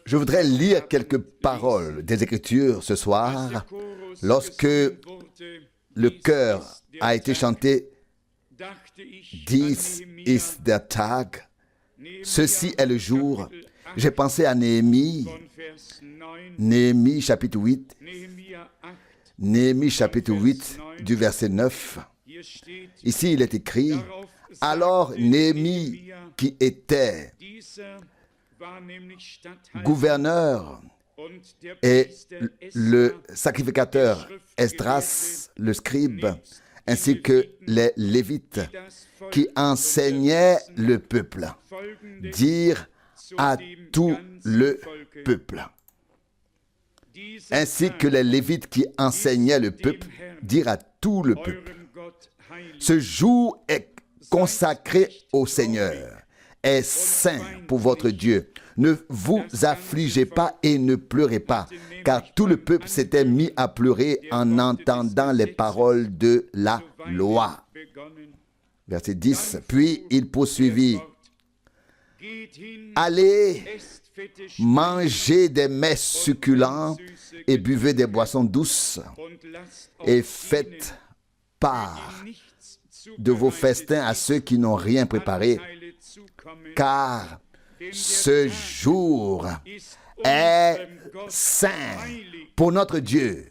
Je voudrais lire quelques paroles des Écritures ce soir. Lorsque le chœur a été chanté, This is the Tag, ceci est le jour, j'ai pensé à Néhémie, Néhémie chapitre 8, Néhémie chapitre 8 du verset 9. Ici il est écrit, alors Néhémie qui était gouverneur et le sacrificateur Esdras, le scribe, ainsi que les Lévites qui enseignaient le peuple, dire à tout le peuple. Ainsi que les Lévites qui enseignaient le peuple, dire à tout le peuple. Ce jour est consacré au Seigneur, est saint pour votre Dieu. Ne vous affligez pas et ne pleurez pas, car tout le peuple s'était mis à pleurer en entendant les paroles de la loi. Verset 10. Puis il poursuivit. Allez, mangez des mets succulents et buvez des boissons douces et faites part de vos festins à ceux qui n'ont rien préparé, car ce jour est saint pour notre Dieu.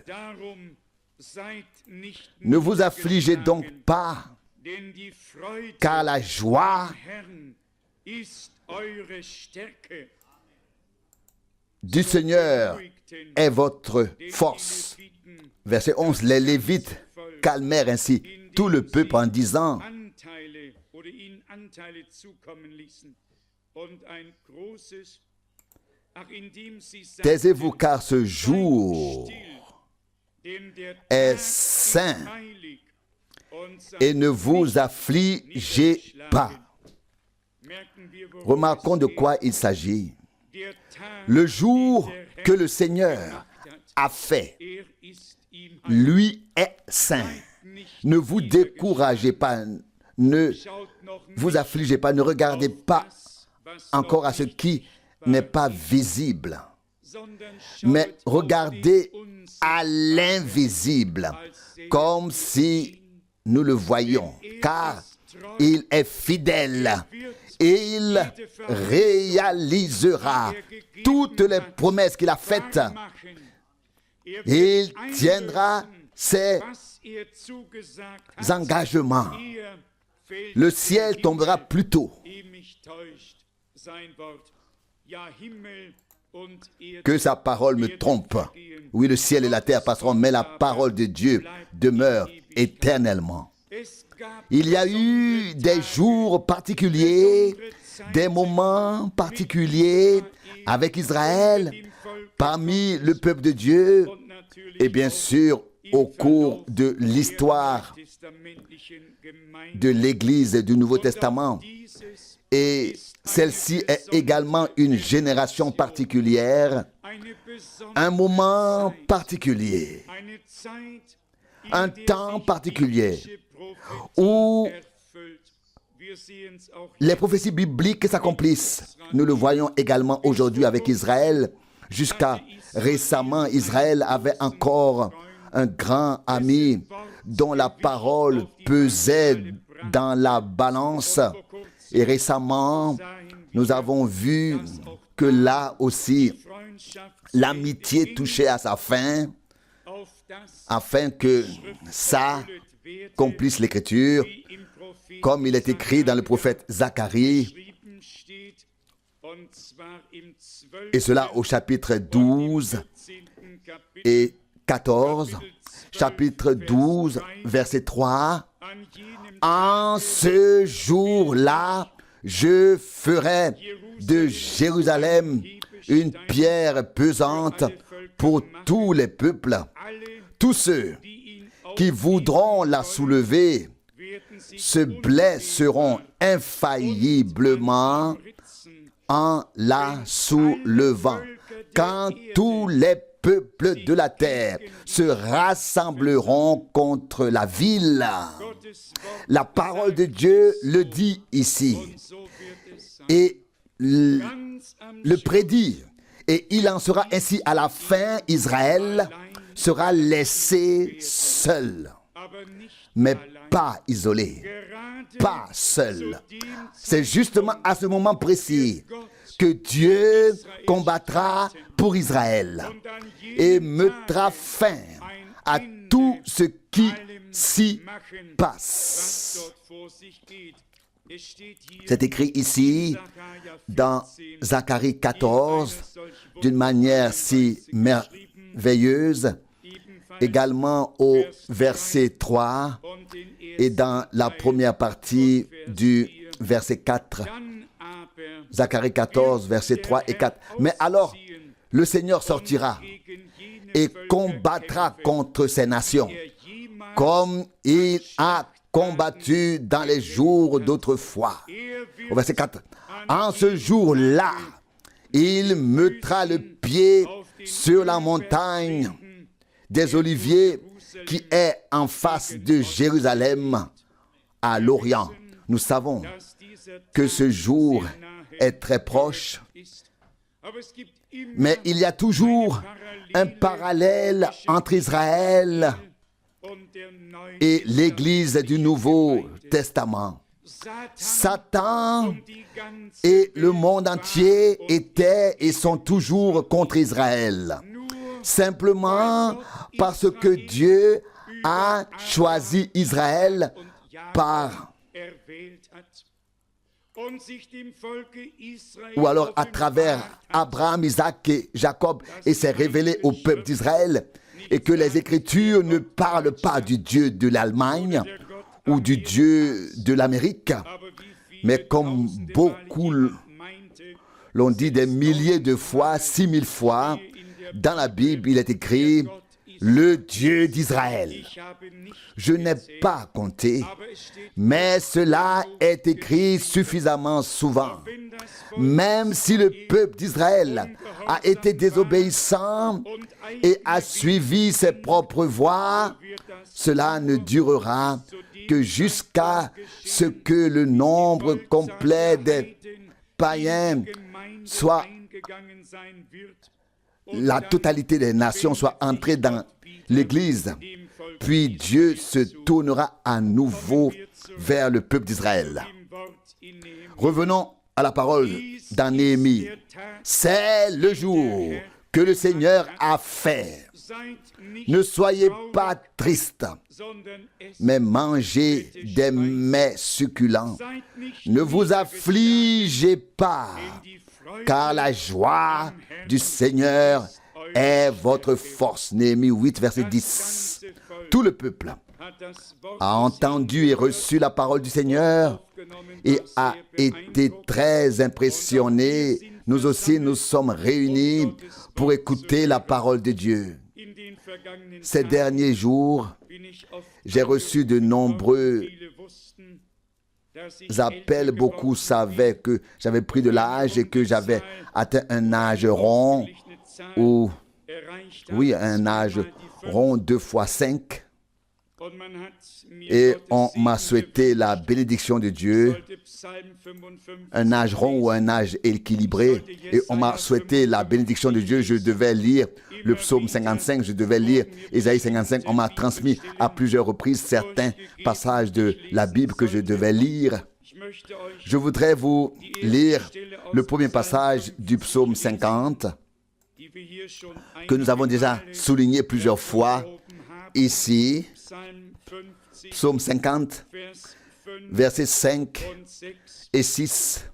Ne vous affligez donc pas, car la joie du Seigneur est votre force. Verset 11. Les Lévites calmèrent ainsi tout le peuple en disant, taisez-vous car ce jour est saint et ne vous affligez pas. Remarquons de quoi il s'agit. Le jour que le Seigneur a fait, lui est saint. Ne vous découragez pas, ne vous affligez pas, ne regardez pas encore à ce qui n'est pas visible, mais regardez à l'invisible, comme si nous le voyions, car il est fidèle et il réalisera toutes les promesses qu'il a faites. Il tiendra ses engagements. Le ciel tombera plus tôt que sa parole me trompe. Oui, le ciel et la terre passeront, mais la parole de Dieu demeure éternellement. Il y a eu des jours particuliers, des moments particuliers avec Israël, parmi le peuple de Dieu, et bien sûr au cours de l'histoire de l'Église du Nouveau Testament. Et celle-ci est également une génération particulière, un moment particulier, un temps particulier où les prophéties bibliques s'accomplissent. Nous le voyons également aujourd'hui avec Israël. Jusqu'à récemment, Israël avait encore un grand ami dont la parole pesait dans la balance. Et récemment, nous avons vu que là aussi, l'amitié touchait à sa fin, afin que ça accomplisse l'Écriture, comme il est écrit dans le prophète Zacharie, et cela au chapitre 12 et 14, chapitre 12, verset 3. En ce jour-là, je ferai de Jérusalem une pierre pesante pour tous les peuples. Tous ceux qui voudront la soulever se blesseront infailliblement en la soulevant. Quand tous les peuples de la terre se rassembleront contre la ville. La parole de Dieu le dit ici et le prédit. Et il en sera ainsi à la fin. Israël sera laissé seul, mais pas isolé, pas seul. C'est justement à ce moment précis que Dieu combattra pour Israël et mettra fin à tout ce qui s'y passe. C'est écrit ici dans Zacharie 14 d'une manière si merveilleuse, également au verset 3 et dans la première partie du verset 4. Zacharie 14, verset 3 et 4. Mais alors, le Seigneur sortira et combattra contre ces nations, comme il a combattu dans les jours d'autrefois. Au verset 4. En ce jour-là, il mettra le pied sur la montagne des Oliviers qui est en face de Jérusalem à l'Orient. Nous savons que ce jour est très proche, mais il y a toujours un parallèle entre Israël et l'Église du Nouveau Testament. Satan et le monde entier étaient et sont toujours contre Israël. Simplement parce que Dieu a choisi Israël ou alors à travers Abraham, Isaac et Jacob, et s'est révélé au peuple d'Israël, et que les Écritures ne parlent pas du Dieu de l'Allemagne ou du Dieu de l'Amérique, mais comme beaucoup l'ont dit des milliers de fois, 6000 fois, dans la Bible, il est écrit « Le Dieu d'Israël ». Je n'ai pas compté, mais cela est écrit suffisamment souvent. Même si le peuple d'Israël a été désobéissant et a suivi ses propres voies, cela ne durera que jusqu'à ce que le nombre complet des païens soit, la totalité des nations soit entrée dans l'Église. Puis Dieu se tournera à nouveau vers le peuple d'Israël. Revenons à la parole dans Néhémie. C'est le jour que le Seigneur a fait. Ne soyez pas tristes, mais mangez des mets succulents. Ne vous affligez pas, car la joie du Seigneur est votre force. Néhémie 8, verset 10. Tout le peuple a entendu et reçu la parole du Seigneur et a été très impressionné. Nous aussi, nous sommes réunis pour écouter la parole de Dieu. Ces derniers jours, j'ai reçu de nombreux appels. Beaucoup savaient que j'avais pris de l'âge et que j'avais atteint un âge rond, ou oui, un âge rond 2 fois 5. Et on m'a souhaité la bénédiction de Dieu, un âge rond ou un âge équilibré. Et on m'a souhaité la bénédiction de Dieu. Je devais lire le psaume 55, je devais lire Ésaïe 55. On m'a transmis à plusieurs reprises certains passages de la Bible que je devais lire. Je voudrais vous lire le premier passage du psaume 50 que nous avons déjà souligné plusieurs fois ici. Psaume 50, versets 5 et 6.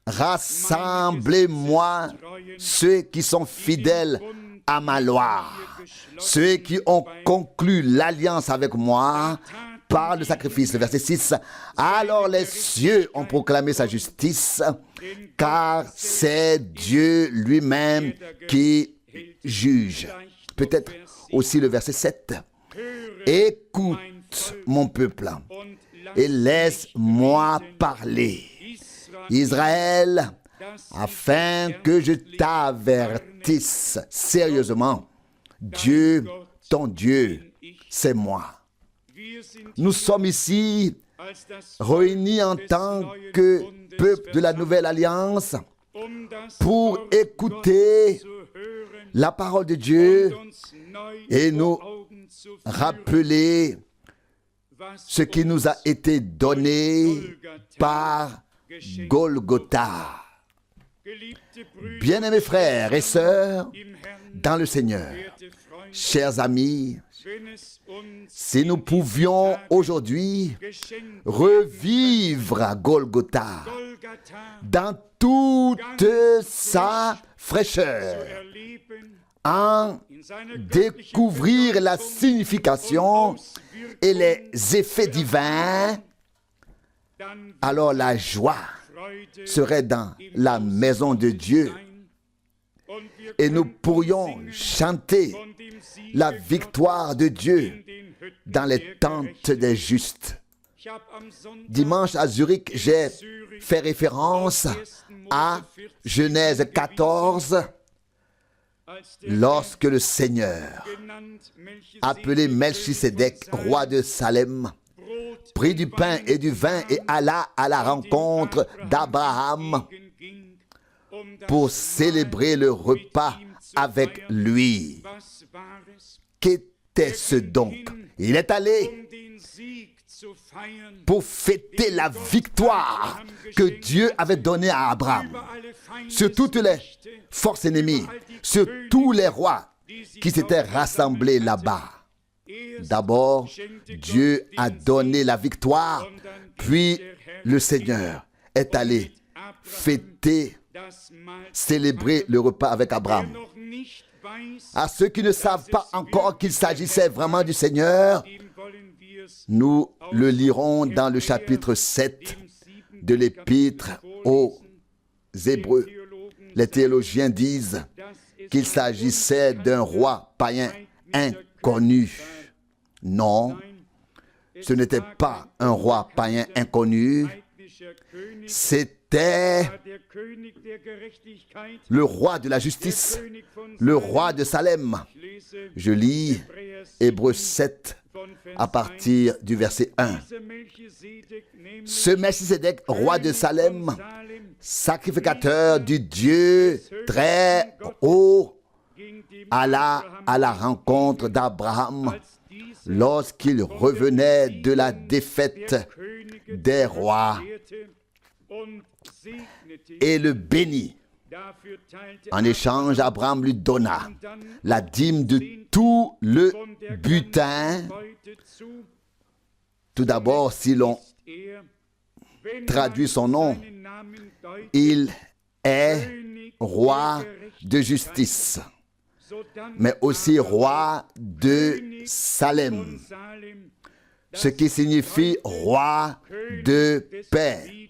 Rassemblez-moi ceux qui sont fidèles à ma loi, ceux qui ont conclu l'alliance avec moi par le sacrifice. Le verset 6. Alors les cieux ont proclamé sa justice, car c'est Dieu lui-même qui juge. Peut-être aussi le verset 7. Écoute mon peuple et laisse-moi parler. Israël, afin que je t'avertisse sérieusement. Dieu, ton Dieu, c'est moi. Nous sommes ici réunis en tant que peuple de la Nouvelle Alliance pour écouter la parole de Dieu et nous rappeler ce qui nous a été donné par Golgotha. Bien-aimés frères et sœurs dans le Seigneur, chers amis, si nous pouvions aujourd'hui revivre Golgotha dans toute sa fraîcheur, en découvrir la signification et les effets divins, alors la joie serait dans la maison de Dieu et nous pourrions chanter la victoire de Dieu dans les tentes des justes. Dimanche à Zurich, j'ai fait référence à Genèse 14, lorsque le Seigneur, appelé Melchisédek, roi de Salem, prit du pain et du vin et alla à la rencontre d'Abraham pour célébrer le repas avec lui. Qu'était-ce donc? Il est allé pour fêter la victoire que Dieu avait donnée à Abraham sur toutes les forces ennemies, sur tous les rois qui s'étaient rassemblés là-bas. D'abord, Dieu a donné la victoire, puis le Seigneur est allé fêter, célébrer le repas avec Abraham. À ceux qui ne savent pas encore qu'il s'agissait vraiment du Seigneur, nous le lirons dans le chapitre 7 de l'Épître aux Hébreux. Les théologiens disent qu'il s'agissait d'un roi païen inconnu. Non, ce n'était pas un roi païen inconnu, c'était le roi de la justice, le roi de Salem. Je lis Hébreux 7 à partir du verset 1. Ce Melchisédek, roi de Salem, sacrificateur du Dieu très haut, alla à la rencontre d'Abraham lorsqu'il revenait de la défaite des rois et le bénit. En échange, Abraham lui donna la dîme de tout le butin. Tout d'abord, si l'on traduit son nom, il est roi de justice, mais aussi roi de Salem, ce qui signifie roi de paix.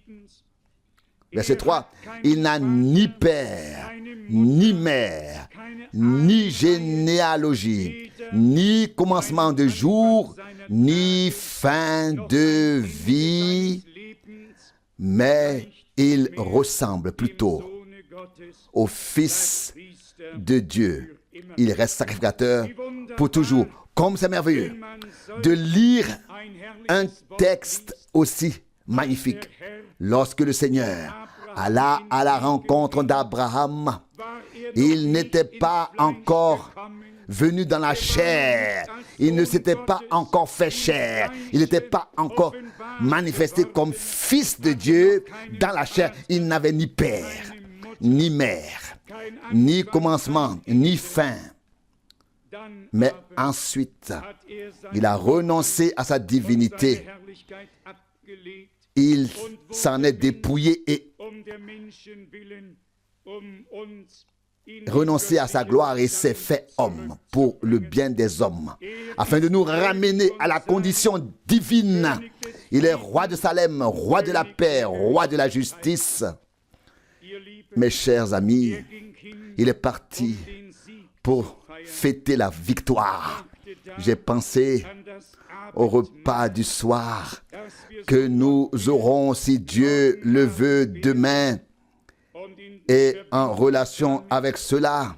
Verset 3, il n'a ni père, ni mère, ni généalogie, ni commencement de jour, ni fin de vie, mais il ressemble plutôt au Fils de Dieu. Il reste sacrificateur pour toujours. Comme c'est merveilleux de lire un texte aussi magnifique. Lorsque le Seigneur alla à la rencontre d'Abraham, il n'était pas encore venu dans la chair. Il ne s'était pas encore fait chair. Il n'était pas encore manifesté comme fils de Dieu dans la chair. Il n'avait ni père, ni mère, ni commencement, ni fin. Mais ensuite, il a renoncé à sa divinité. Il s'en est dépouillé et renoncé à sa gloire et s'est fait homme pour le bien des hommes, afin de nous ramener à la condition divine. Il est roi de Salem, roi de la paix, roi de la justice. Mes chers amis, il est parti pour fêter la victoire. J'ai pensé au repas du soir que nous aurons, si Dieu le veut, demain, et en relation avec cela,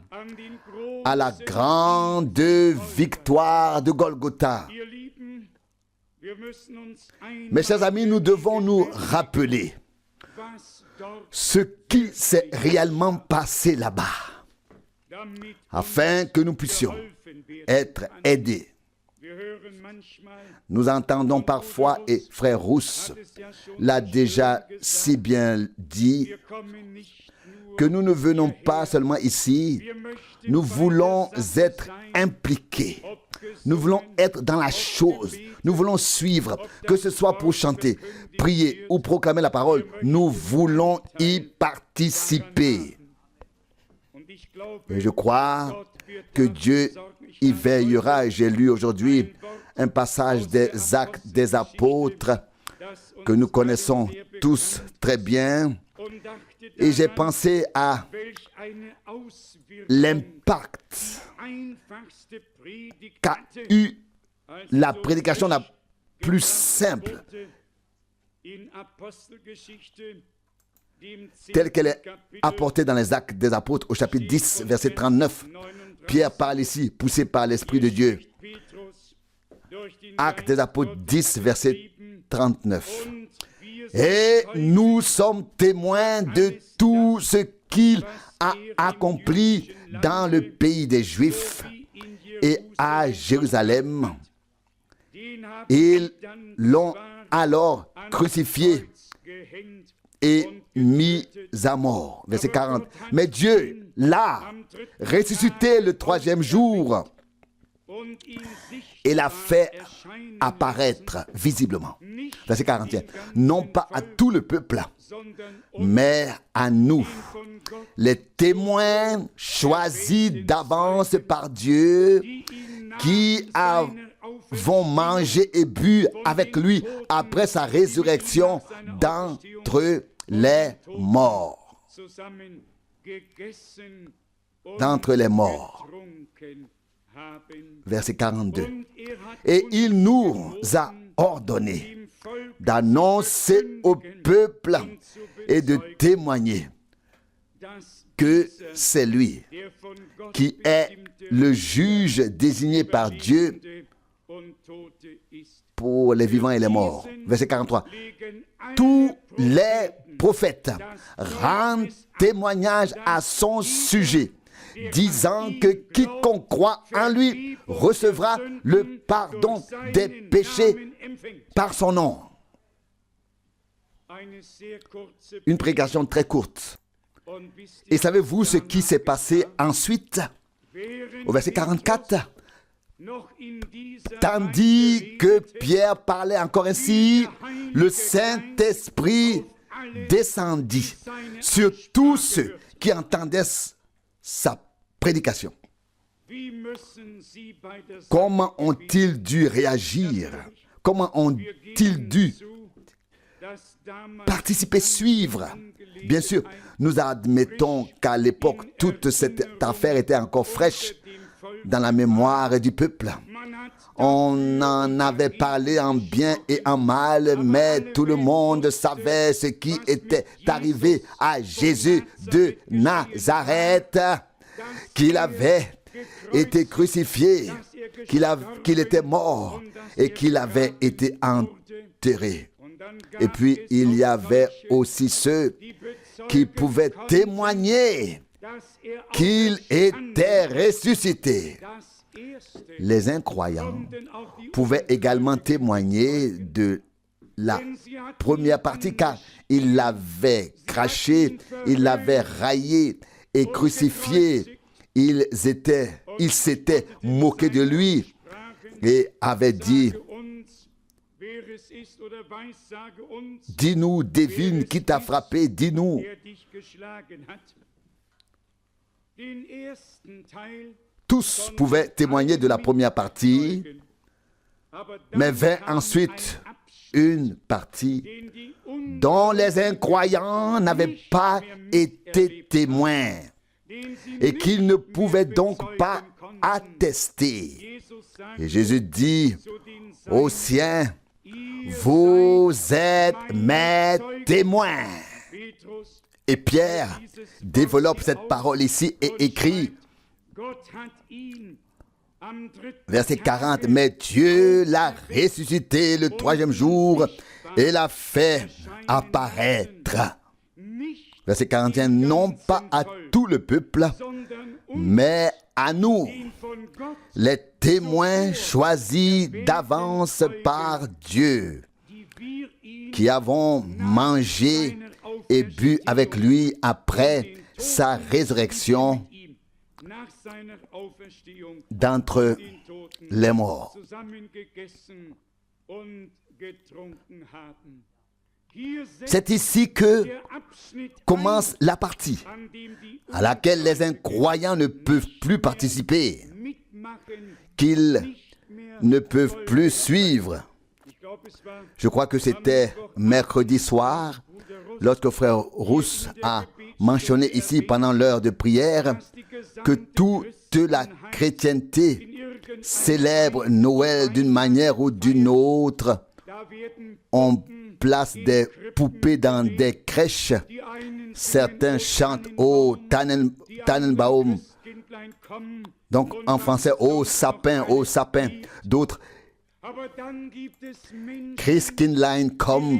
à la grande victoire de Golgotha. Mes chers amis, nous devons nous rappeler ce qui s'est réellement passé là-bas, afin que nous puissions être aidés. Nous entendons parfois, et Frère Rousse l'a déjà si bien dit, que nous ne venons pas seulement ici, nous voulons être impliqués. Nous voulons être dans la chose. Nous voulons suivre, que ce soit pour chanter, prier ou proclamer la parole. Nous voulons y participer. Et je crois que Dieu y veillera. J'ai lu aujourd'hui un passage des Actes des Apôtres que nous connaissons tous très bien. Et j'ai pensé à l'impact qu'a eu la prédication la plus simple, telle qu'elle est apportée dans les Actes des Apôtres au chapitre 10, verset 39. Pierre parle ici, poussé par l'Esprit de Dieu. Actes des Apôtres 10, verset 39. Et nous sommes témoins de tout ce qu'il a accompli dans le pays des Juifs et à Jérusalem. Ils l'ont alors crucifié et mis à mort. Verset 40. Mais Dieu l'a ressuscité le troisième jour et l'a fait apparaître visiblement. Verset 41. Non pas à tout le peuple, mais à nous, les témoins choisis d'avance par Dieu, qui avons mangé et bu avec lui après sa résurrection d'entre les morts. D'entre les morts. Verset 42. Et il nous a ordonné d'annoncer au peuple et de témoigner que c'est lui qui est le juge désigné par Dieu pour les vivants et les morts. Verset 43. Tous les prophètes rendent témoignage à son sujet, disant que quiconque croit en lui recevra le pardon des péchés par son nom. Une prédication très courte. Et savez-vous ce qui s'est passé ensuite? Au verset 44. Tandis que Pierre parlait encore ainsi, le Saint-Esprit descendit sur tous ceux qui entendaient sa prédication. Comment ont-ils dû réagir? Comment ont-ils dû participer, suivre? Bien sûr, nous admettons qu'à l'époque, toute cette affaire était encore fraîche dans la mémoire du peuple. On en avait parlé en bien et en mal, mais tout le monde savait ce qui était arrivé à Jésus de Nazareth, qu'il avait été crucifié, qu'il était mort et qu'il avait été enterré. Et puis, il y avait aussi ceux qui pouvaient témoigner qu'il était ressuscité. Les incroyants pouvaient également témoigner de la première partie, car ils l'avaient craché, ils l'avaient raillé et crucifié. Ils s'étaient moqués de lui et avaient dit: dis-nous, devine qui t'a frappé, dis-nous. Tous pouvaient témoigner de la première partie, mais vint ensuite une partie dont les incroyants n'avaient pas été témoins et qu'ils ne pouvaient donc pas attester. Et Jésus dit aux siens: vous êtes mes témoins. Et Pierre développe cette parole ici et écrit, verset 40, « Mais Dieu l'a ressuscité le troisième jour et l'a fait apparaître. » Verset 41, « Non pas à tout le peuple, mais à nous, les témoins choisis d'avance par Dieu, qui avons mangé et bu avec lui après sa résurrection d'entre les morts. » C'est ici que commence la partie à laquelle les incroyants ne peuvent plus participer, qu'ils ne peuvent plus suivre. Je crois que c'était mercredi soir, lorsque frère Rousse a mentionné ici pendant l'heure de prière que toute la chrétienté célèbre Noël d'une manière ou d'une autre. On place des poupées dans des crèches. Certains chantent au Tannenbaum. Donc en français, au sapin, au sapin. D'autres, Christkindlein, comme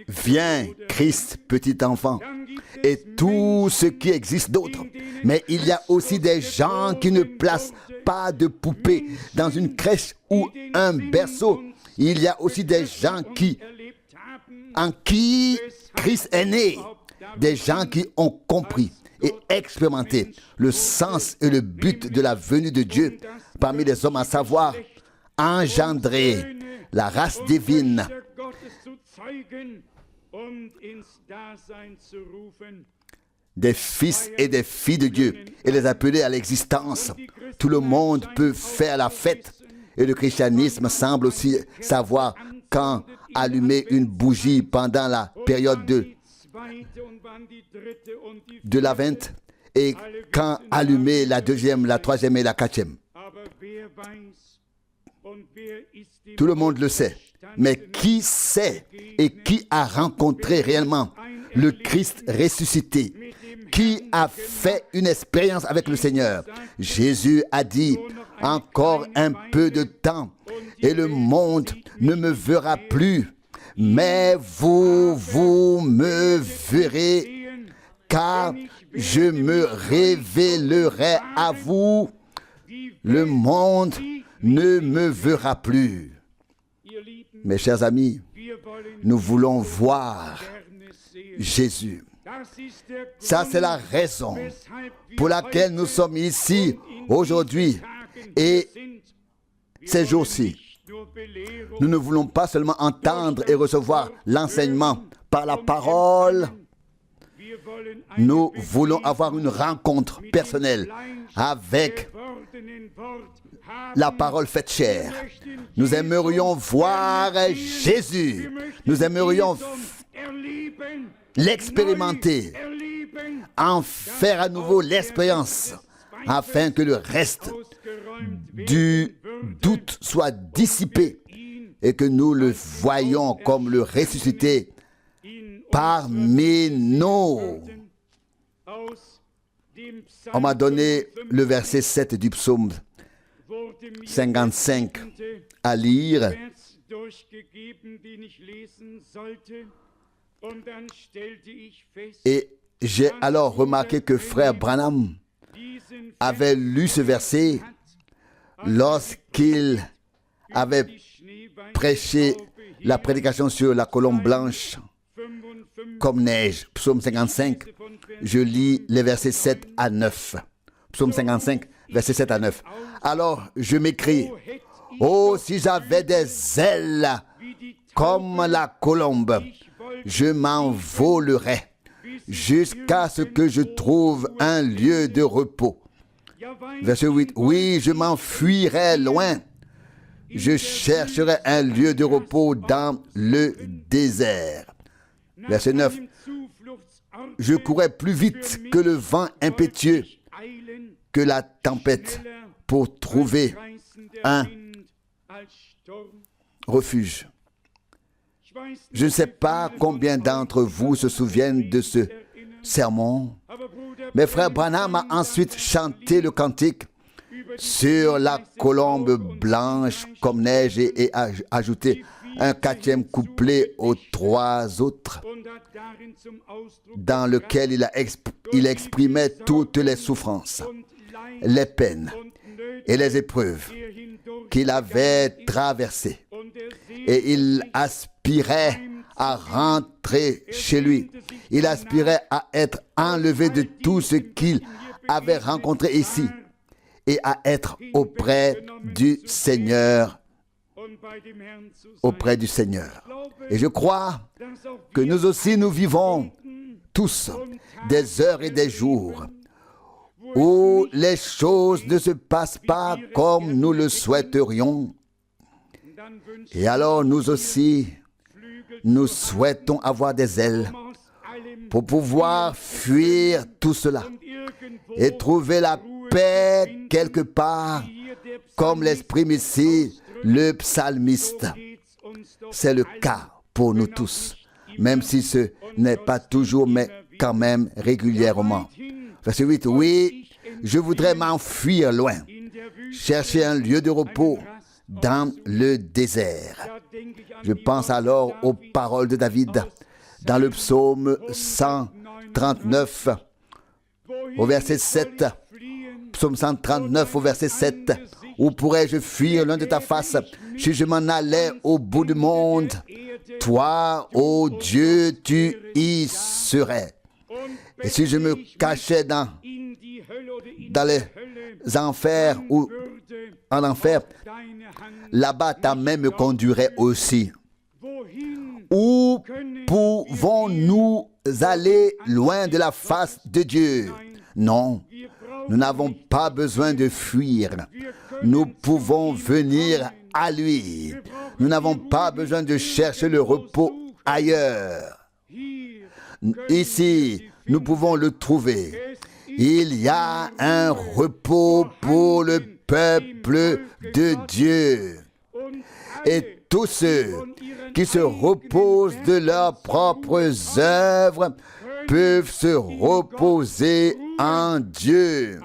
viens, Christ, petit enfant, et tout ce qui existe d'autre. Mais il y a aussi des gens qui ne placent pas de poupée dans une crèche ou un berceau. Il y a aussi des gens en qui Christ est né, des gens qui ont compris et expérimenté le sens et le but de la venue de Dieu parmi les hommes, à savoir engendrer la race divine, des fils et des filles de Dieu, et les appeler à l'existence. Tout le monde peut faire la fête, et le christianisme semble aussi savoir quand allumer une bougie pendant la période de l'Avent, et quand allumer la deuxième, la troisième et la quatrième. Tout le monde le sait. Mais qui sait et qui a rencontré réellement le Christ ressuscité? Qui a fait une expérience avec le Seigneur? Jésus a dit, encore un peu de temps et le monde ne me verra plus, mais vous me verrez, car je me révélerai à vous. Le monde ne me verra plus. Mes chers amis, nous voulons voir Jésus. Ça, c'est la raison pour laquelle nous sommes ici aujourd'hui et ces jours-ci. Nous ne voulons pas seulement entendre et recevoir l'enseignement par la parole. Nous voulons avoir une rencontre personnelle avec la parole faite chair. Nous aimerions voir Jésus. Nous aimerions l'expérimenter, en faire à nouveau l'expérience, afin que le reste du doute soit dissipé et que nous le voyions comme le ressuscité parmi nous. On m'a donné le verset 7 du psaume 55 à lire. Et j'ai alors remarqué que frère Branham avait lu ce verset lorsqu'il avait prêché la prédication sur la colombe blanche comme neige. Psaume 55, je lis les versets 7 à 9. Psaume 55, versets 7 à 9. Alors je m'écrie, « Oh, si j'avais des ailes comme la colombe, je m'envolerais jusqu'à ce que je trouve un lieu de repos. » Verset 8, « Oui, je m'enfuirais loin. Je chercherai un lieu de repos dans le désert. » Verset 9. Je courais plus vite que le vent impétueux, que la tempête, pour trouver un refuge. Je ne sais pas combien d'entre vous se souviennent de ce sermon, mais frère Branham a ensuite chanté le cantique sur la colombe blanche comme neige et a ajouté un quatrième couplet aux trois autres, dans lequel il exprimait toutes les souffrances, les peines et les épreuves qu'il avait traversées. Et il aspirait à rentrer chez lui. Il aspirait à être enlevé de tout ce qu'il avait rencontré ici et à être auprès du Seigneur. Auprès du Seigneur. Et je crois que nous aussi, nous vivons tous des heures et des jours où les choses ne se passent pas comme nous le souhaiterions. Et alors nous aussi, nous souhaitons avoir des ailes pour pouvoir fuir tout cela et trouver la paix quelque part, comme l'exprime ici le psalmiste. C'est le cas pour nous tous, même si ce n'est pas toujours, mais quand même régulièrement. Verset 8, oui, je voudrais m'enfuir loin, chercher un lieu de repos dans le désert. Je pense alors aux paroles de David dans le psaume 139, au verset 7. Psaume 139 au verset 7. Où pourrais-je fuir loin de ta face si je m'en allais au bout du monde? Toi, ô Dieu, tu y serais. Et si je me cachais dans les enfers ou en enfer, là-bas ta main me conduirait aussi. Où pouvons-nous aller loin de la face de Dieu? Non, nous n'avons pas besoin de fuir. Nous pouvons venir à lui. Nous n'avons pas besoin de chercher le repos ailleurs. Ici, nous pouvons le trouver. Il y a un repos pour le peuple de Dieu. Et tous ceux qui se reposent de leurs propres œuvres peuvent se reposer en Dieu.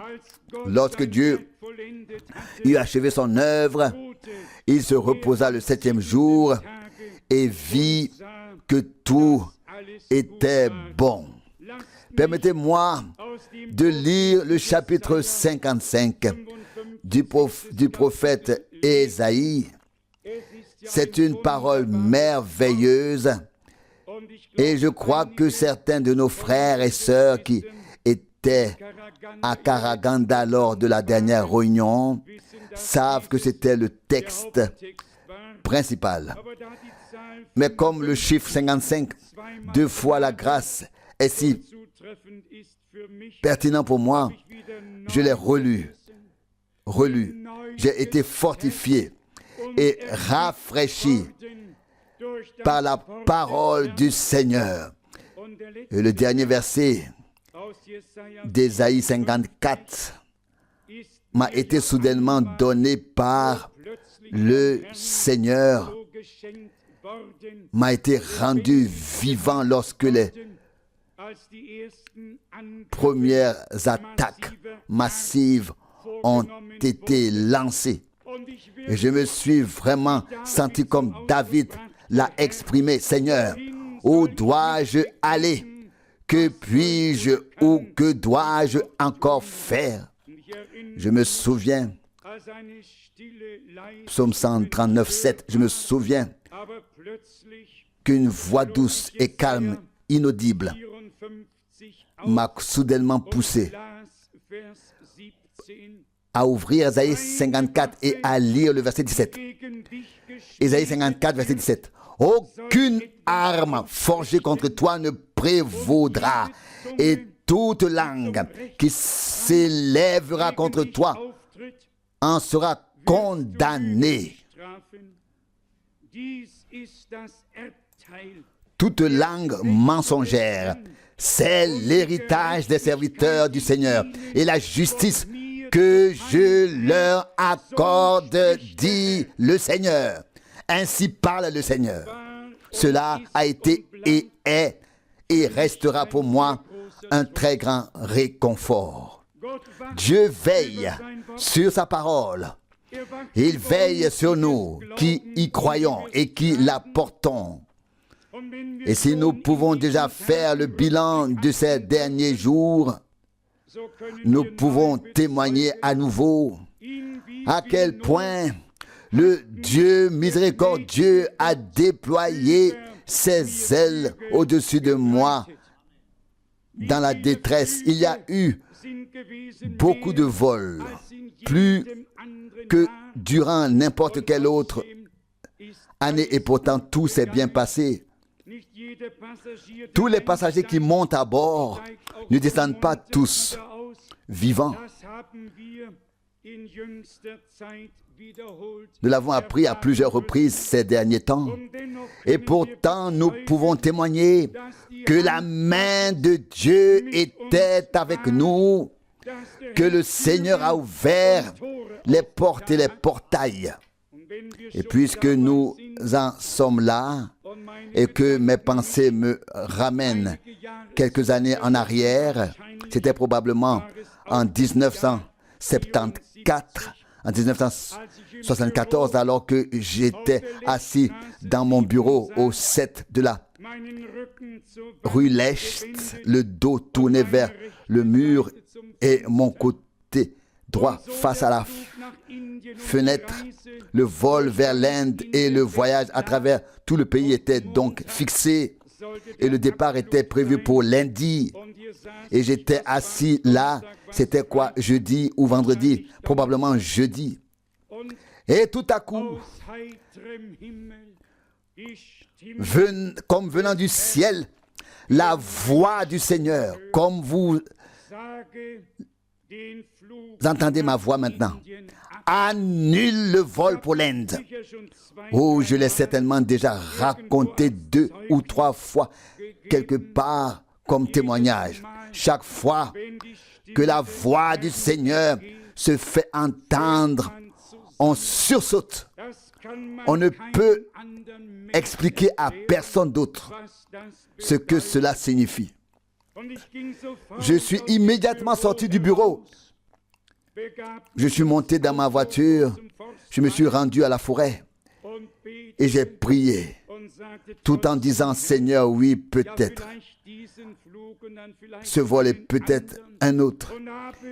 Lorsque Dieu eut achevé son œuvre, il se reposa le 7e jour et vit que tout était bon. Permettez-moi de lire le chapitre 55 du prophète Ésaïe. C'est une parole merveilleuse et je crois que certains de nos frères et sœurs qui étaient à Karaganda lors de la dernière réunion savent que c'était le texte principal. Mais comme le chiffre 55, 2 fois la grâce, est si pertinent pour moi, je l'ai relu. J'ai été fortifié et rafraîchi par la parole du Seigneur. Et le dernier verset d'Ésaïe 54 m'a été soudainement donné par le Seigneur, m'a été rendu vivant lorsque les premières attaques massives ont été lancées. Et je me suis vraiment senti comme David l'a exprimé. Seigneur, où dois-je aller? Que puis-je ou que dois-je encore faire? Je me souviens, psaume 139, 7, je me souviens qu'une voix douce et calme, inaudible, m'a soudainement poussé à ouvrir Ésaïe 54 et à lire le verset 17. Ésaïe 54, verset 17. Aucune arme forgée contre toi ne prévaudra, et toute langue qui s'élèvera contre toi en sera condamnée. Toute langue mensongère, c'est l'héritage des serviteurs du Seigneur et la justice que je leur accorde, dit le Seigneur. Ainsi parle le Seigneur. Cela a été et est et restera pour moi un très grand réconfort. Dieu veille sur sa parole. Il veille sur nous qui y croyons et qui la portons. Et si nous pouvons déjà faire le bilan de ces derniers jours, nous pouvons témoigner à nouveau à quel point le Dieu miséricordieux a déployé ses ailes au-dessus de moi dans la détresse. Il y a eu beaucoup de vols, plus que durant n'importe quelle autre année, et pourtant tout s'est bien passé. Tous les passagers qui montent à bord ne descendent pas tous vivants. Nous l'avons appris à plusieurs reprises ces derniers temps. Et pourtant, nous pouvons témoigner que la main de Dieu était avec nous, que le Seigneur a ouvert les portes et les portails. Et puisque nous en sommes là, et que mes pensées me ramènent quelques années en arrière, c'était probablement en 1974, en 1974, alors que j'étais assis dans mon bureau au 7 de la rue Lest, le dos tourné vers le mur et mon côté droit face à la fenêtre. Le vol vers l'Inde et le voyage à travers tout le pays étaient donc fixés et le départ était prévu pour lundi. Et j'étais assis là, c'était quoi, jeudi ou vendredi? Probablement jeudi. Et tout à coup, comme venant du ciel, la voix du Seigneur, comme vous entendez ma voix maintenant, annule le vol pour l'Inde. Oh, je l'ai certainement déjà raconté 2 ou 3 fois quelque part comme témoignage. Chaque fois que la voix du Seigneur se fait entendre, on sursaute. On ne peut expliquer à personne d'autre ce que cela signifie. Je suis immédiatement sorti du bureau. Je suis monté dans ma voiture, je me suis rendu à la forêt et j'ai prié tout en disant, Seigneur, oui, peut-être. Ce vol est peut-être un autre.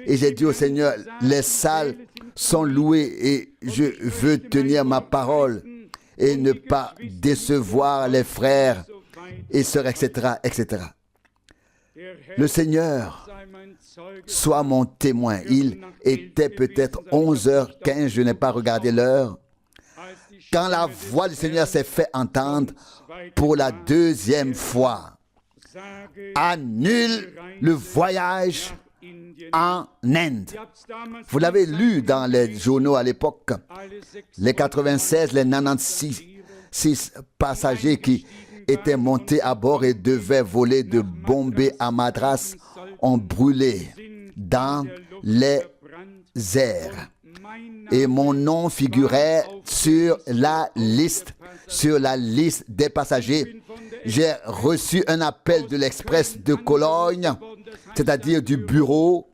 Et j'ai dit au Seigneur, les salles sont louées et je veux tenir ma parole et ne pas décevoir les frères et sœurs, etc., etc. Le Seigneur soit mon témoin. Il était peut-être 11h15, je n'ai pas regardé l'heure, quand la voix du Seigneur s'est fait entendre pour la 2e fois. Annule le voyage en Inde. Vous l'avez lu dans les journaux à l'époque. Les 96, les 96 passagers qui étaient montés à bord et devaient voler de Bombay à Madras ont brûlé dans les airs. Et mon nom figurait sur la liste des passagers. J'ai reçu un appel de l'Express de Cologne, c'est-à-dire du bureau,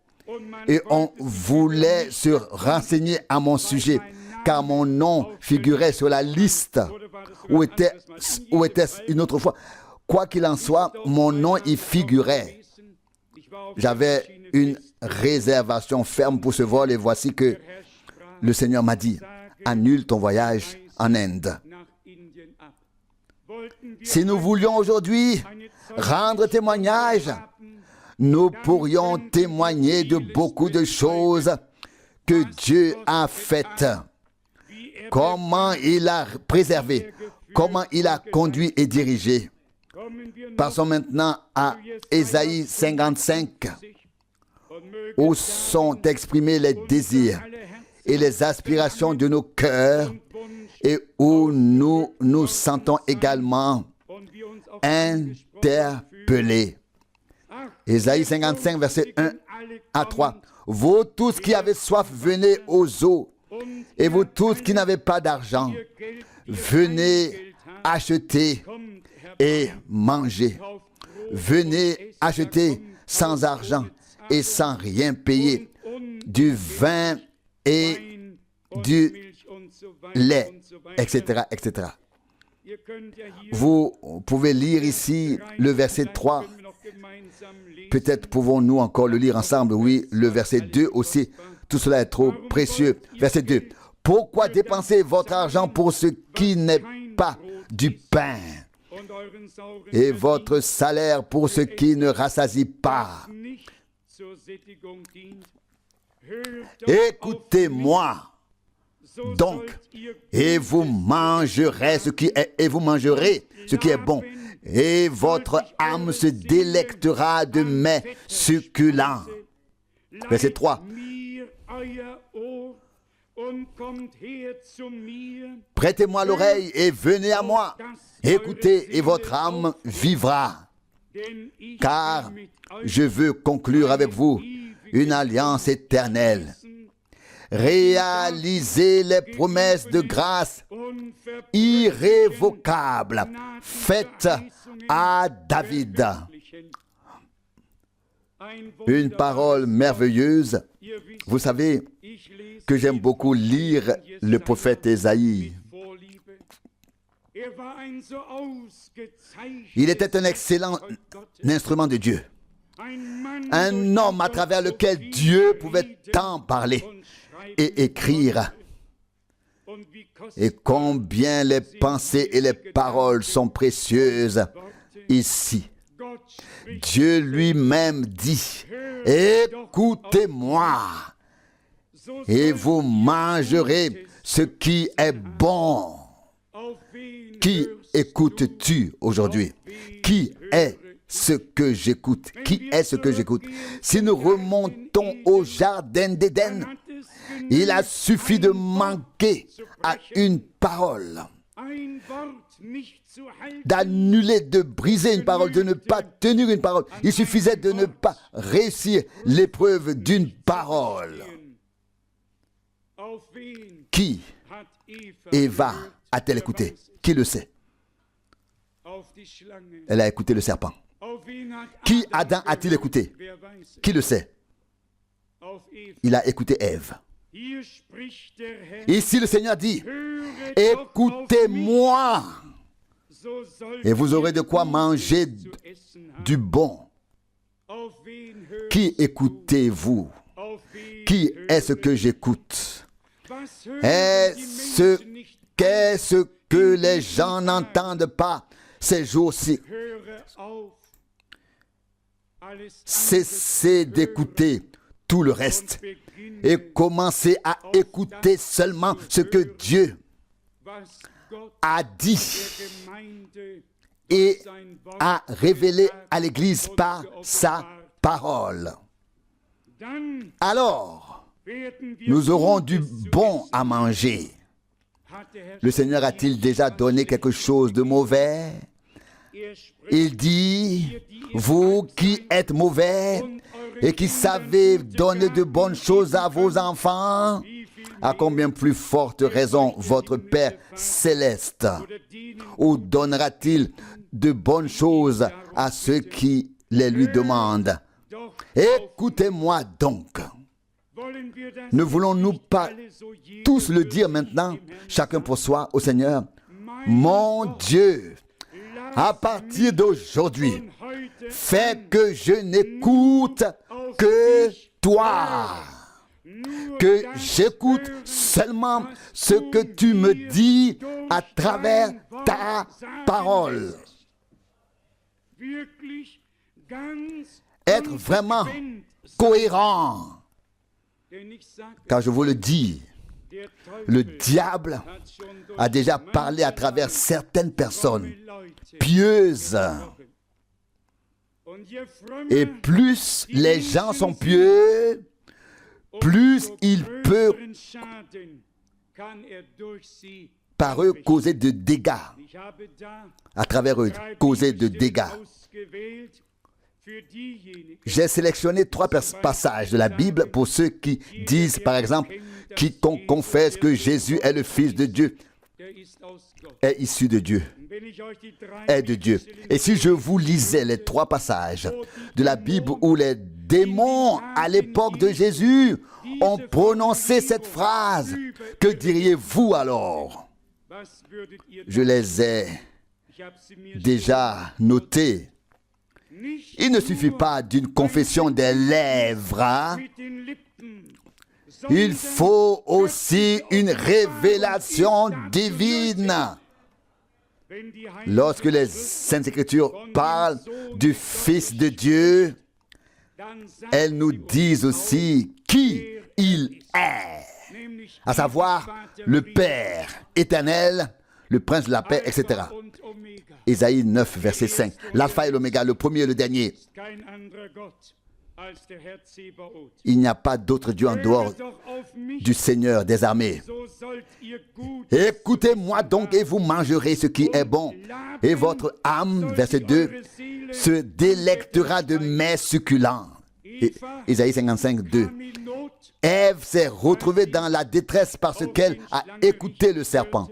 et on voulait se renseigner à mon sujet, car mon nom figurait sur la liste où était-ce une autre fois. Quoi qu'il en soit, mon nom y figurait. J'avais une réservation ferme pour ce vol et voici que le Seigneur m'a dit, annule ton voyage en Inde. Si nous voulions aujourd'hui rendre témoignage, nous pourrions témoigner de beaucoup de choses que Dieu a faites. Comment il a préservé, comment il a conduit et dirigé. Passons maintenant à Ésaïe 55, où sont exprimés les désirs et les aspirations de nos cœurs et où nous nous sentons également interpellés. Ésaïe 55, versets 1 à 3. Vous tous qui avez soif, venez aux eaux, et vous tous qui n'avez pas d'argent, venez acheter et mangez. Venez acheter sans argent et sans rien payer du vin et du lait, etc., etc. Vous pouvez lire ici le verset 3. Peut-être pouvons-nous encore le lire ensemble. Oui, le verset 2 aussi. Tout cela est trop précieux. Verset 2. Pourquoi dépenser votre argent pour ce qui n'est pas du pain et votre salaire pour ce qui ne rassasie pas? Écoutez-moi donc, et vous mangerez ce qui est bon, et votre âme se délectera de mets succulents. Verset 3. Prêtez-moi l'oreille et venez à moi. Écoutez et votre âme vivra. Car je veux conclure avec vous une alliance éternelle. Réalisez les promesses de grâce irrévocables faites à David. Une parole merveilleuse. Vous savez que j'aime beaucoup lire le prophète Ésaïe. Il était un excellent instrument de Dieu. Un homme à travers lequel Dieu pouvait tant parler et écrire. Et combien les pensées et les paroles sont précieuses ici. Dieu lui-même dit, écoutez-moi et vous mangerez ce qui est bon. Qui écoutes-tu aujourd'hui? Qui est ce que j'écoute? Qui est ce que j'écoute? Si nous remontons au jardin d'Éden, il a suffi de manquer à une parole, d'annuler, de briser une parole, de ne pas tenir une parole. Il suffisait de ne pas réussir l'épreuve d'une parole. Qui Eva a-t-elle écouté? Qui le sait? Elle a écouté le serpent. Qui Adam a-t-il écouté? Qui le sait? Il a écouté Ève. Ici le Seigneur dit, écoutez-moi et vous aurez de quoi manger du bon. Qui écoutez-vous? Qui est-ce que j'écoute? Qu'est-ce que les gens n'entendent pas ces jours-ci? Cessez d'écouter tout le reste et commencez à écouter seulement ce que Dieu a dit et a révélé à l'Église par sa parole. Alors, nous aurons du bon à manger. Le Seigneur a-t-il déjà donné quelque chose de mauvais? Il dit, vous qui êtes mauvais et qui savez donner de bonnes choses à vos enfants, à combien plus forte raison votre Père céleste ou donnera-t-il de bonnes choses à ceux qui les lui demandent? Écoutez-moi donc. Ne voulons-nous pas tous le dire maintenant, chacun pour soi, au Seigneur? Mon Dieu, à partir d'aujourd'hui, fais que je n'écoute que toi, que j'écoute seulement ce que tu me dis à travers ta parole. Être vraiment cohérent. Car je vous le dis, le diable a déjà parlé à travers certaines personnes pieuses. Et plus les gens sont pieux, plus il peut par eux causer de dégâts. À travers eux, causer de dégâts. J'ai sélectionné 3 passages de la Bible pour ceux qui disent, par exemple, quiconque confesse que Jésus est le Fils de Dieu est issu de Dieu. est de Dieu. Et si je vous lisais les 3 passages de la Bible où les démons à l'époque de Jésus ont prononcé cette phrase, que diriez-vous alors? Je les ai déjà notés. Il ne suffit pas d'une confession des lèvres, hein? Il faut aussi une révélation divine. Lorsque les Saintes Écritures parlent du Fils de Dieu, elles nous disent aussi qui il est, à savoir le Père éternel, le Prince de la paix, etc. Ésaïe 9, verset 5. L'alpha et l'oméga, le premier et le dernier. Il n'y a pas d'autre Dieu en dehors du Seigneur des armées. Écoutez-moi donc et vous mangerez ce qui est bon. Et votre âme, verset 2, se délectera de mets succulents. Ésaïe 55, 2. Ève s'est retrouvée dans la détresse parce qu'elle a écouté le serpent.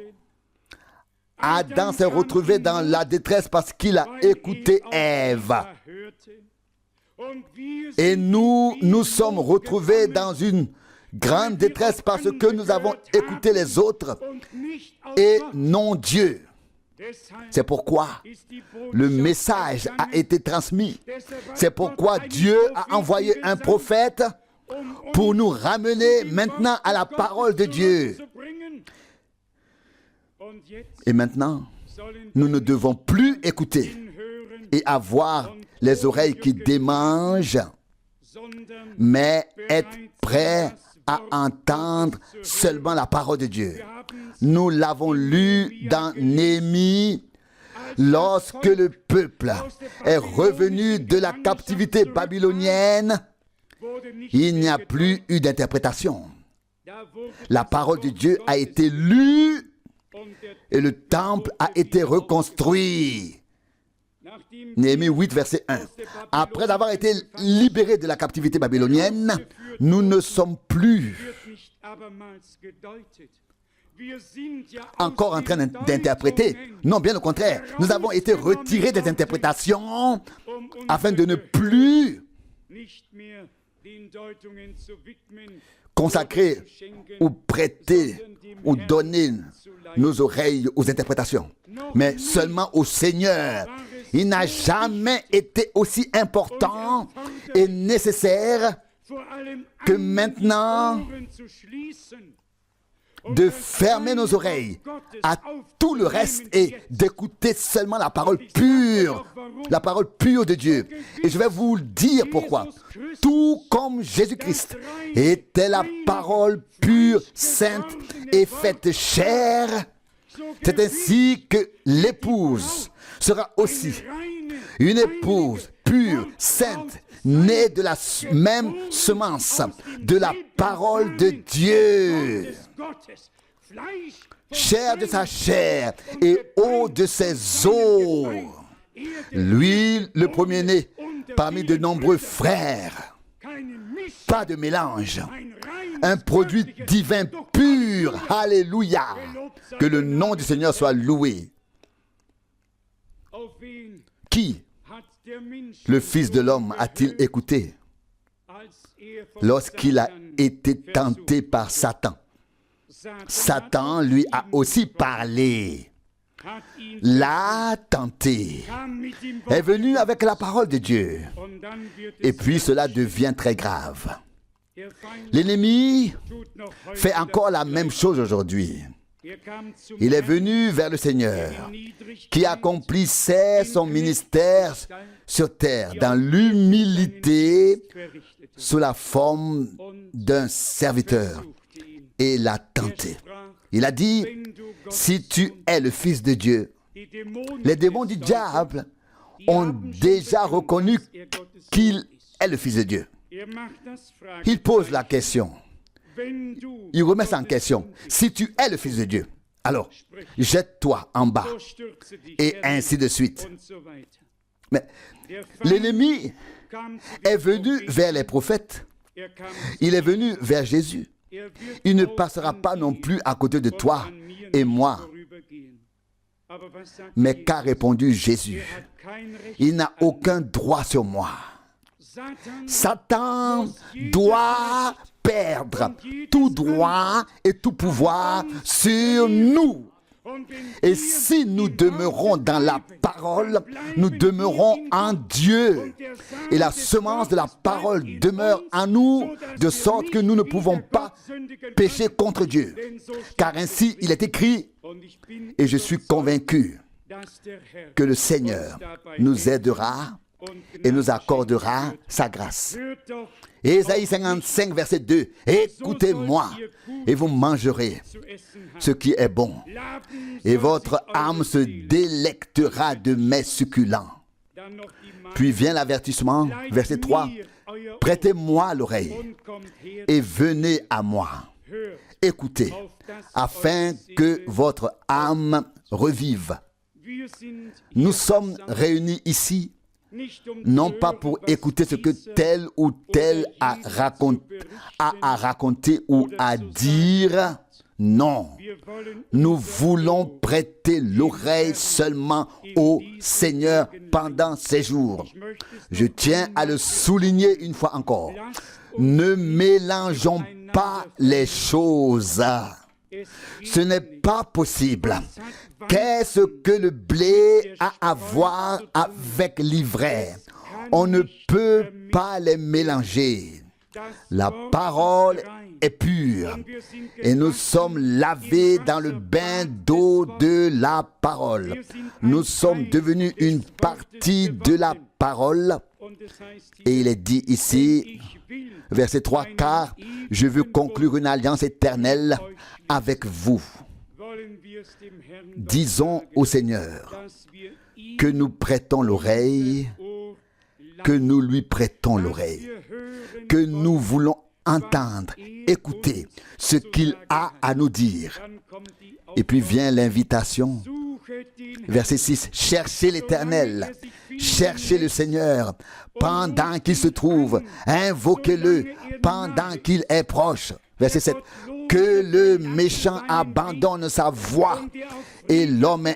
Adam s'est retrouvé dans la détresse parce qu'il a écouté Ève. Et nous sommes retrouvés dans une grande détresse parce que nous avons écouté les autres et non Dieu. C'est pourquoi le message a été transmis. C'est pourquoi Dieu a envoyé un prophète pour nous ramener maintenant à la parole de Dieu. Et maintenant, nous ne devons plus écouter et avoir les oreilles qui démangent, mais être prêts à entendre seulement la parole de Dieu. Nous l'avons lu dans Néhémie, lorsque le peuple est revenu de la captivité babylonienne, il n'y a plus eu d'interprétation. La parole de Dieu a été lue et le temple a été reconstruit. Néhémie 8, verset 1. Après avoir été libérés de la captivité babylonienne, nous ne sommes plus encore en train d'interpréter. Non, bien au contraire. Nous avons été retirés des interprétations afin de ne plus consacrer ou prêter ou donner nos oreilles aux interprétations, mais seulement au Seigneur. Il n'a jamais été aussi important et nécessaire que maintenant de fermer nos oreilles à tout le reste et d'écouter seulement la parole pure de Dieu. Et je vais vous dire pourquoi. Tout comme Jésus-Christ était la parole pure, sainte et faite chair, c'est ainsi que l'épouse sera aussi une épouse pure, sainte, née de la même semence, de la parole de Dieu. Chair de sa chair et eau de ses eaux. Lui, le premier-né parmi de nombreux frères. Pas de mélange. Un produit divin pur. Alléluia. Que le nom du Seigneur soit loué. Qui le Fils de l'homme a-t-il écouté lorsqu'il a été tenté par Satan? Satan lui a aussi parlé, l'a tenté, est venu avec la parole de Dieu. Et puis cela devient très grave. L'ennemi fait encore la même chose aujourd'hui. Il est venu vers le Seigneur, qui accomplissait son ministère sur terre dans l'humilité sous la forme d'un serviteur, et l'a tenté. Il a dit, si tu es le Fils de Dieu, les démons du diable ont déjà reconnu qu'il est le Fils de Dieu. Il pose la question. Il remet ça en question. Si tu es le Fils de Dieu, alors jette-toi en bas. Et ainsi de suite. Mais l'ennemi est venu vers les prophètes. Il est venu vers Jésus. Il ne passera pas non plus à côté de toi et moi. Mais qu'a répondu Jésus? Il n'a aucun droit sur moi. Satan doit perdre tout droit et tout pouvoir sur nous. Et si nous demeurons dans la parole, nous demeurons en Dieu. Et la semence de la parole demeure en nous, de sorte que nous ne pouvons pas pécher contre Dieu. Car ainsi il est écrit, et je suis convaincu que le Seigneur nous aidera et nous accordera sa grâce. Ésaïe 55, verset 2. Écoutez-moi et vous mangerez ce qui est bon, et votre âme se délectera de mets succulents. Puis vient l'avertissement, verset 3. Prêtez-moi l'oreille et venez à moi. Écoutez, afin que votre âme revive. Nous sommes réunis ici non pas pour écouter ce que tel ou tel a à raconter ou à dire. Non, nous voulons prêter l'oreille seulement au Seigneur pendant ces jours. Je tiens à le souligner une fois encore. Ne mélangeons pas les choses. Ce n'est pas possible. Qu'est-ce que le blé a à voir avec l'ivraie? On ne peut pas les mélanger. La parole est pure et nous sommes lavés dans le bain d'eau de la parole. Nous sommes devenus une partie de la parole. Et il est dit ici, verset 3, car je veux conclure une alliance éternelle avec vous. Disons au Seigneur que nous prêtons l'oreille, que nous lui prêtons l'oreille, que nous voulons entendre, écouter ce qu'il a à nous dire. Et puis vient l'invitation. Verset 6, cherchez l'Éternel, cherchez le Seigneur pendant qu'il se trouve, invoquez-le pendant qu'il est proche. Verset 7, que le méchant abandonne sa voie et l'homme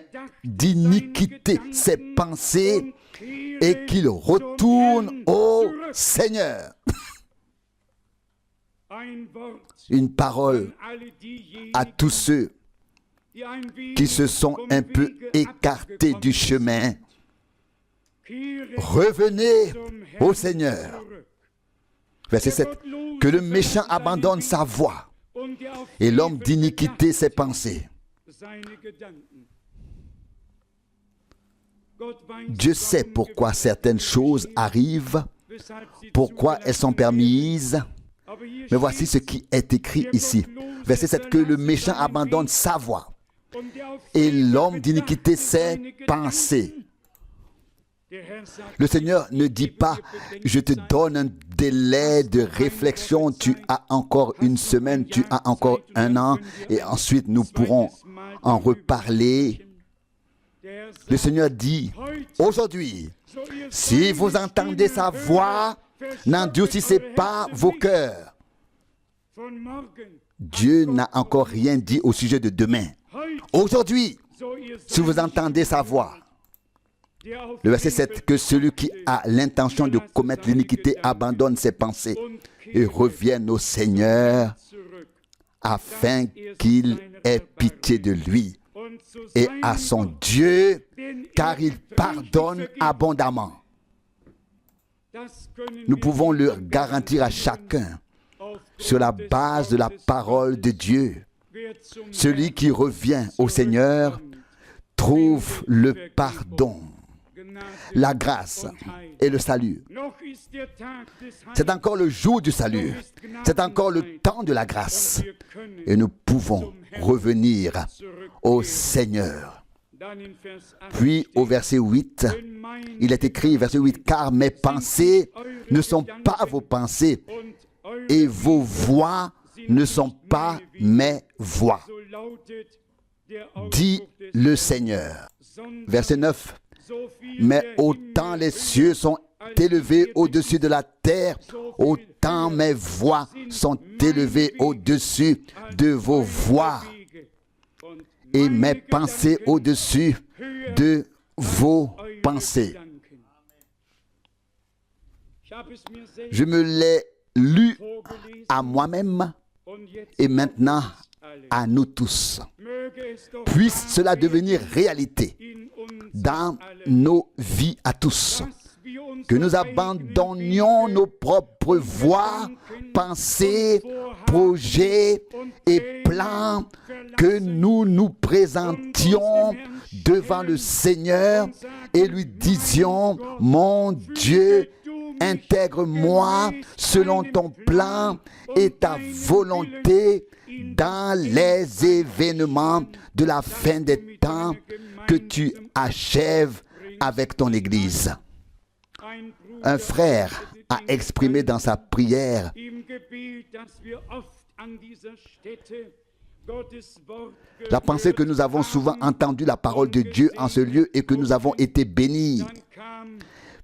d'iniquité ses pensées et qu'il retourne au Seigneur. Une parole à tous ceux qui se sont un peu écartés du chemin. Revenez au Seigneur. Verset 7. Que le méchant abandonne sa voie et l'homme d'iniquité ses pensées. Dieu sait pourquoi certaines choses arrivent, pourquoi elles sont permises. Mais voici ce qui est écrit ici. Verset 7. Que le méchant abandonne sa voie et l'homme d'iniquité ses pensées. Le Seigneur ne dit pas, je te donne un délai de réflexion, tu as encore une semaine, tu as encore un an, et ensuite nous pourrons en reparler. Le Seigneur dit, aujourd'hui, si vous entendez sa voix, n'endurcissez pas vos cœurs. Dieu n'a encore rien dit au sujet de demain. Aujourd'hui, si vous entendez sa voix, le verset 7, que celui qui a l'intention de commettre l'iniquité abandonne ses pensées et revienne au Seigneur afin qu'il ait pitié de lui et à son Dieu, car il pardonne abondamment. Nous pouvons le garantir à chacun sur la base de la parole de Dieu. Celui qui revient au Seigneur trouve le pardon, la grâce et le salut. C'est encore le jour du salut. C'est encore le temps de la grâce. Et nous pouvons revenir au Seigneur. Puis au verset 8, il est écrit, verset 8, car mes pensées ne sont pas vos pensées et vos voix ne sont pas mes voix, dit le Seigneur. Verset 9, mais autant les cieux sont élevés au-dessus de la terre, autant mes voix sont élevées au-dessus de vos voix. et mes pensées au-dessus de vos pensées. Je me l'ai lu à moi-même et maintenant à nous tous. Puisse cela devenir réalité dans nos vies à tous. Que nous abandonnions nos propres voies, pensées, projets et plans, que nous nous présentions devant le Seigneur et lui disions: mon Dieu, intègre-moi selon ton plan et ta volonté dans les événements de la fin des temps que tu achèves avec ton Église. Un frère a exprimé dans sa prière la pensée que nous avons souvent entendu la parole de Dieu en ce lieu et que nous avons été bénis.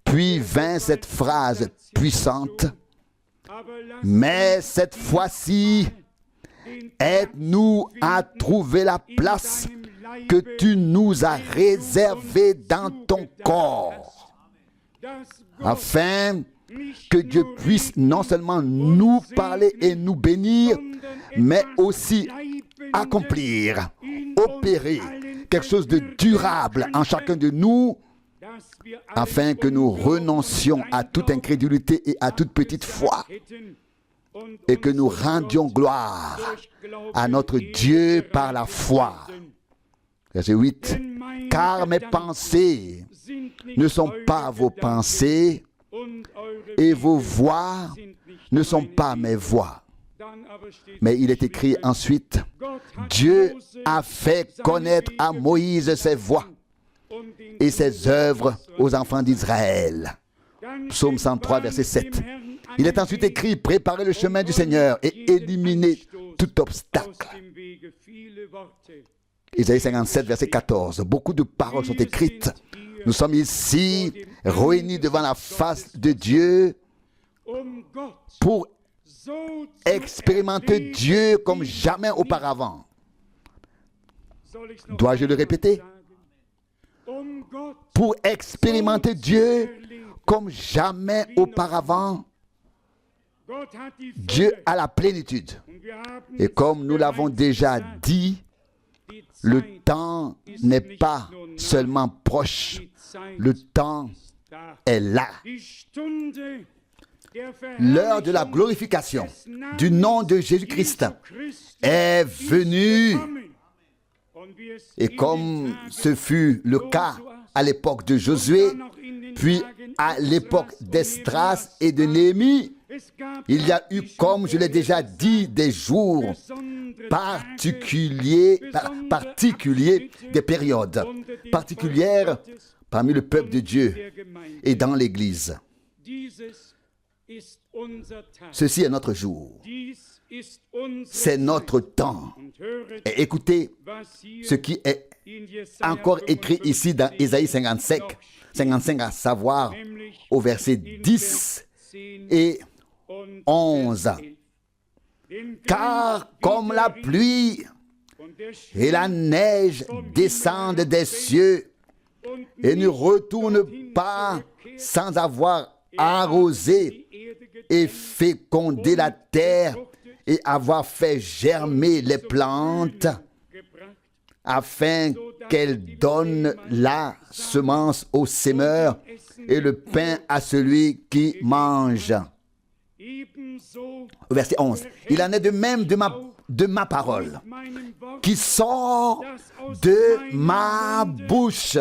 Puis vint cette phrase puissante: mais cette fois-ci, aide-nous à trouver la place que tu nous as réservée dans ton corps, afin que Dieu puisse non seulement nous parler et nous bénir, mais aussi accomplir, opérer quelque chose de durable en chacun de nous, afin que nous renoncions à toute incrédulité et à toute petite foi, et que nous rendions gloire à notre Dieu par la foi. Verset 8. Car mes pensées ne sont pas vos pensées, et vos voix ne sont pas mes voix. Mais il est écrit ensuite: Dieu a fait connaître à Moïse ses voies et ses œuvres aux enfants d'Israël. Psaume 103, verset 7. Il est ensuite écrit: préparez le chemin du Seigneur et éliminez tout obstacle. Isaïe 57, verset 14. Beaucoup de paroles sont écrites. Nous sommes ici réunis devant la face de Dieu pour expérimenter Dieu comme jamais auparavant. Dois-je le répéter? Pour expérimenter Dieu comme jamais auparavant. Dieu a la plénitude. Et comme nous l'avons déjà dit, le temps n'est pas seulement proche, le temps est là. L'heure de la glorification du nom de Jésus-Christ est venue. Et comme ce fut le cas à l'époque de Josué, puis à l'époque d'Esdras et de Néhémie, il y a eu, comme je l'ai déjà dit, des jours particuliers, des périodes particulières parmi le peuple de Dieu et dans l'Église. Ceci est notre jour. C'est notre temps. Et écoutez ce qui est encore écrit ici dans Isaïe 55, à savoir au verset 10 et 11. Car comme la pluie et la neige descendent des cieux et ne retournent pas sans avoir arrosé et fécondé la terre et avoir fait germer les plantes, afin qu'elles donnent la semence au semeur et le pain à celui qui mange. Verset 11. Il en est de même de ma parole qui sort de ma bouche.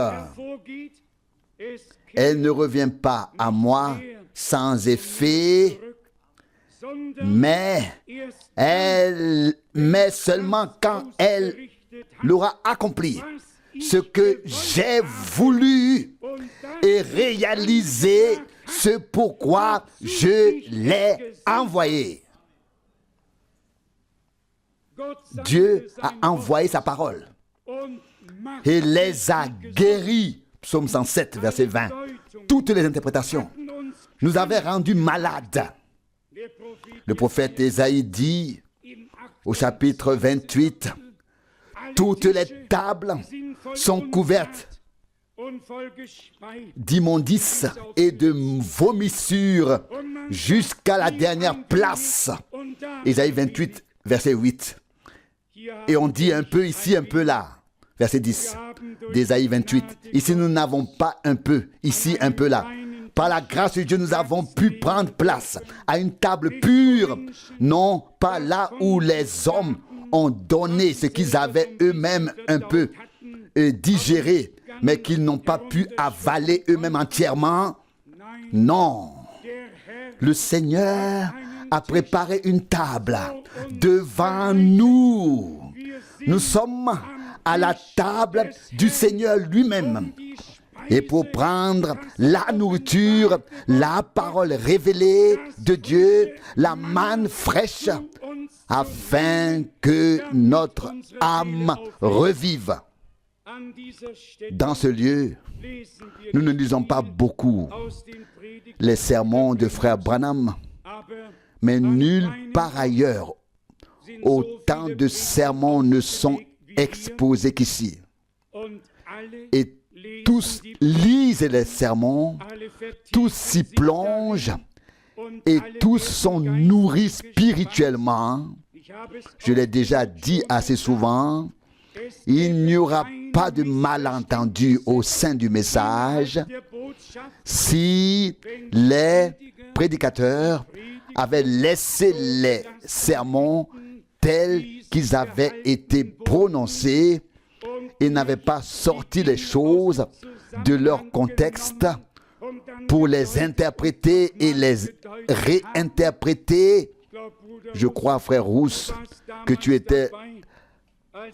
Elle ne revient pas à moi sans effet, mais seulement quand elle l'aura accompli ce que j'ai voulu et réalisé ce pourquoi je l'ai envoyé. Dieu a envoyé sa parole et les a guéris. Psaume 107, verset 20. Toutes les interprétations nous avaient rendus malades. Le prophète Ésaïe dit au chapitre 28, Toutes les tables sont couvertes d'immondices et de vomissures jusqu'à la dernière place. Isaïe 28, verset 8. Et on dit un peu ici, un peu là. Verset 10 d'Ésaïe 28. Ici, nous n'avons pas un peu, ici, un peu là. Par la grâce de Dieu, nous avons pu prendre place à une table pure, non pas là où les hommes ont donné ce qu'ils avaient eux-mêmes un peu digéré, mais qu'ils n'ont pas pu avaler eux-mêmes entièrement. Non. Le Seigneur a préparé une table devant nous. Nous sommes à la table du Seigneur lui-même. Et pour prendre la nourriture, la parole révélée de Dieu, la manne fraîche, afin que notre âme revive. Dans ce lieu, nous ne lisons pas beaucoup les sermons de frère Branham, mais nulle part ailleurs autant de sermons ne sont exposés qu'ici. Et tous lisent les sermons, tous s'y plongent et tous sont nourris spirituellement. Je l'ai déjà dit assez souvent, il n'y aura pas de malentendu au sein du message si les prédicateurs avaient laissé les sermons tels qu'ils avaient été prononcés et n'avaient pas sorti les choses de leur contexte pour les interpréter et les réinterpréter. Je crois, frère Rousse, que tu étais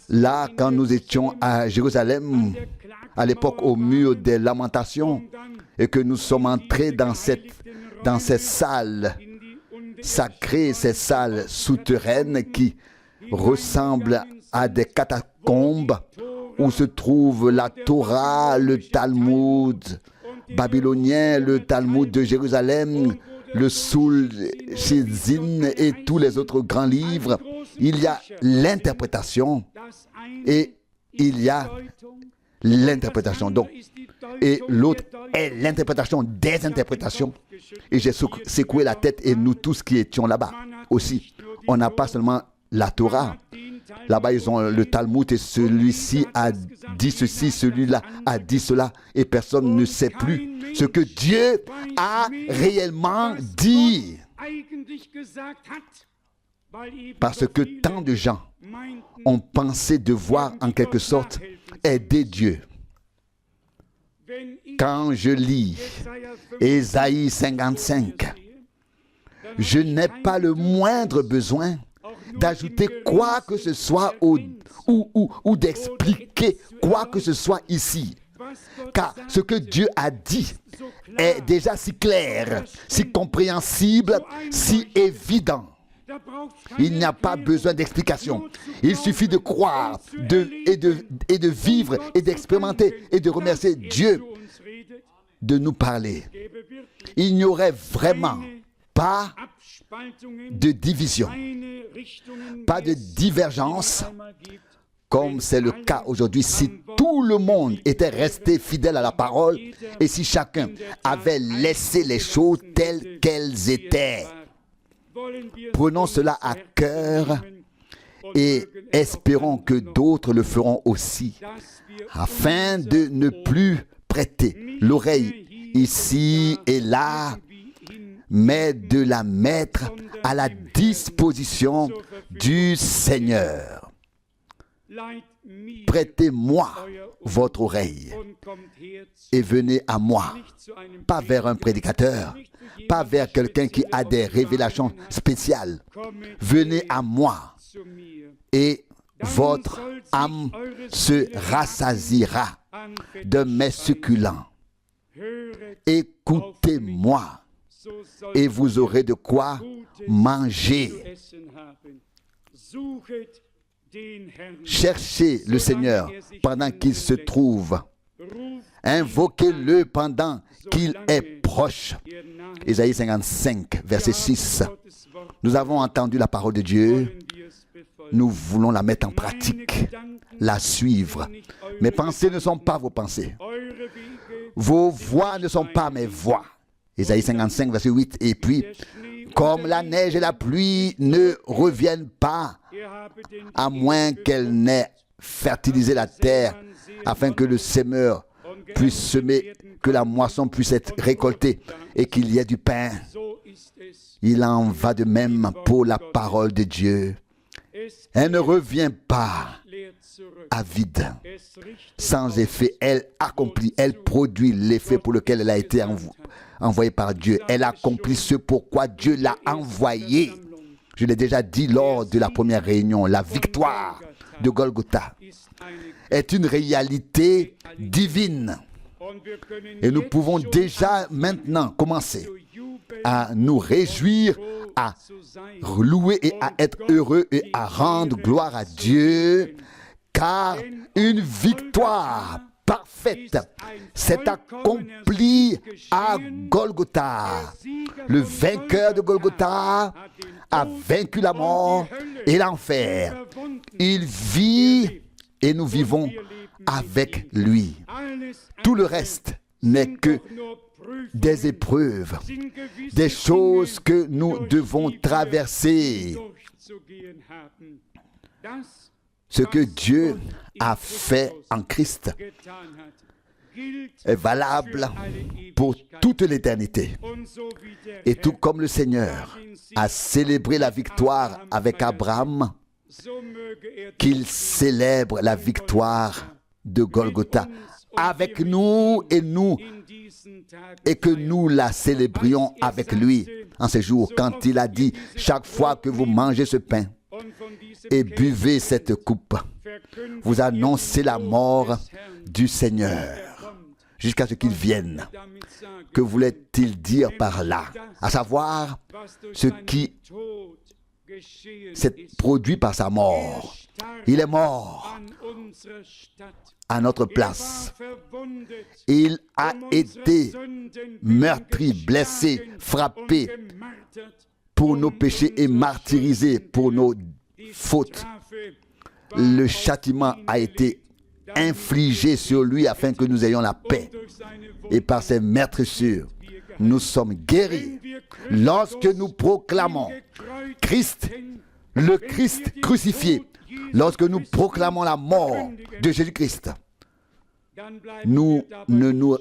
là quand nous étions à Jérusalem, à l'époque au mur des lamentations, et que nous sommes entrés dans ces salles sacrées, ces salles souterraines qui ressemblent à des catacombes où se trouve la Torah, le Talmud babylonien, le Talmud de Jérusalem, le Soul Shizin et tous les autres grands livres. Il y a l'interprétation et il y a l'interprétation. Donc, et l'autre est l'interprétation des interprétations. Et j'ai secoué la tête et nous tous qui étions là-bas aussi. On n'a pas seulement la Torah. Là-bas, ils ont le Talmud et celui-ci a dit ceci, celui-là a dit cela. Et personne ne sait plus ce que Dieu a réellement dit. Parce que tant de gens ont pensé devoir en quelque sorte aider Dieu. Quand je lis Ésaïe 55, je n'ai pas le moindre besoin d'ajouter quoi que ce soit ou d'expliquer quoi que ce soit ici. Car ce que Dieu a dit est déjà si clair, si compréhensible, si évident. Il n'y a pas besoin d'explication. Il suffit de croire et de vivre et d'expérimenter et de remercier Dieu de nous parler. Il n'y aurait vraiment pas de division, pas de divergence, comme c'est le cas aujourd'hui. Si tout le monde était resté fidèle à la parole et si chacun avait laissé les choses telles qu'elles étaient. Prenons cela à cœur et espérons que d'autres le feront aussi, afin de ne plus prêter l'oreille ici et là, mais de la mettre à la disposition du Seigneur. Prêtez-moi votre oreille et venez à moi, pas vers un prédicateur, pas vers quelqu'un qui a des révélations spéciales. Venez à moi et votre âme se rassasiera de mes succulents. Écoutez-moi et vous aurez de quoi manger. Cherchez le Seigneur pendant qu'il se trouve. Invoquez-le pendant qu'il est proche. Ésaïe 55, verset 6. Nous avons entendu la parole de Dieu. nous voulons la mettre en pratique, la suivre. Mes pensées ne sont pas vos pensées. Vos voix ne sont pas mes voix. Ésaïe 55, verset 8. Et puis, comme la neige et la pluie ne reviennent pas, à moins qu'elles n'aient fertilisé la terre, afin que le semeur puisse semer, que la moisson puisse être récoltée et qu'il y ait du pain. Il en va de même pour la parole de Dieu. Elle ne revient pas à vide, sans effet. Elle accomplit, elle produit l'effet pour lequel elle a été envoyée par Dieu. Elle accomplit ce pourquoi Dieu l'a envoyée. Je l'ai déjà dit lors de la première réunion, la victoire de Golgotha est une réalité divine. Et nous pouvons déjà maintenant commencer à nous réjouir, à louer et à être heureux et à rendre gloire à Dieu, car une victoire parfaite s'est accomplie à Golgotha. Le vainqueur de Golgotha a vaincu la mort et l'enfer. Il vit et nous vivons avec lui. Tout le reste n'est que des épreuves, des choses que nous devons traverser. Ce que Dieu a fait en Christ est valable pour toute l'éternité. Et tout comme le Seigneur a célébré la victoire avec Abraham, qu'il célèbre la victoire de Golgotha avec nous et que nous la célébrions avec lui en ces jours, quand il a dit: chaque fois que vous mangez ce pain et buvez cette coupe, vous annoncez la mort du Seigneur jusqu'à ce qu'il vienne. Que voulait-il dire par là? À savoir, ce qui s'est produit par sa mort. Il est mort à notre place. Il a été meurtri, blessé, frappé pour nos péchés et martyrisé pour nos fautes. Le châtiment a été infligé sur lui afin que nous ayons la paix. Et par ses meurtrissures, nous sommes guéris. Lorsque nous proclamons Christ, le Christ crucifié, lorsque nous proclamons la mort de Jésus-Christ, nous ne nous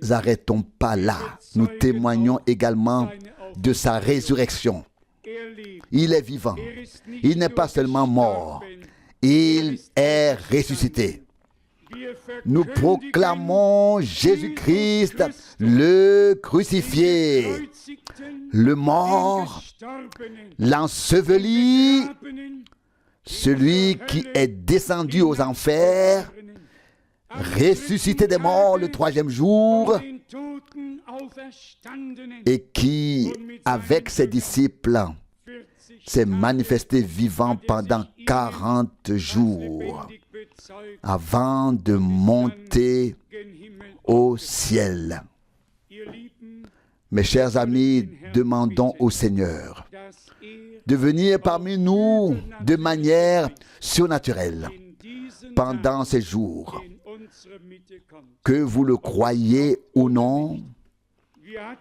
arrêtons pas là. Nous témoignons également de sa résurrection. Il est vivant. Il n'est pas seulement mort. Il est ressuscité. Nous proclamons Jésus-Christ, le crucifié, le mort, l'enseveli, celui qui est descendu aux enfers, ressuscité des morts le troisième jour, et qui, avec ses disciples, s'est manifesté vivant pendant 40 jours avant de monter au ciel. Mes chers amis, demandons au Seigneur de venir parmi nous de manière surnaturelle pendant ces jours. Que vous le croyez ou non,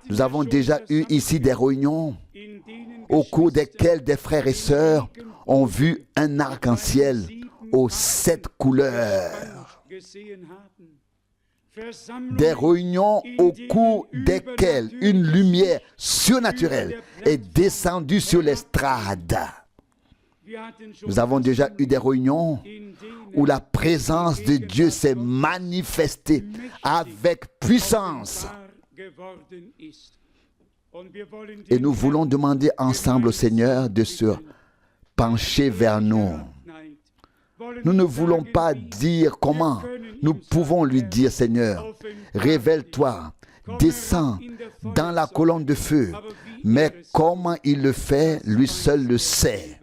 nous avons déjà eu ici des réunions au cours desquelles des frères et sœurs ont vu un arc-en-ciel aux 7 couleurs. Des réunions au cours desquelles une lumière surnaturelle est descendue sur l'estrade. Nous avons déjà eu des réunions où la présence de Dieu s'est manifestée avec puissance. Et nous voulons demander ensemble au Seigneur de se pencher vers nous. Nous ne voulons pas dire comment. Nous pouvons lui dire: Seigneur, révèle-toi, descends dans la colonne de feu. Mais comment il le fait, lui seul le sait.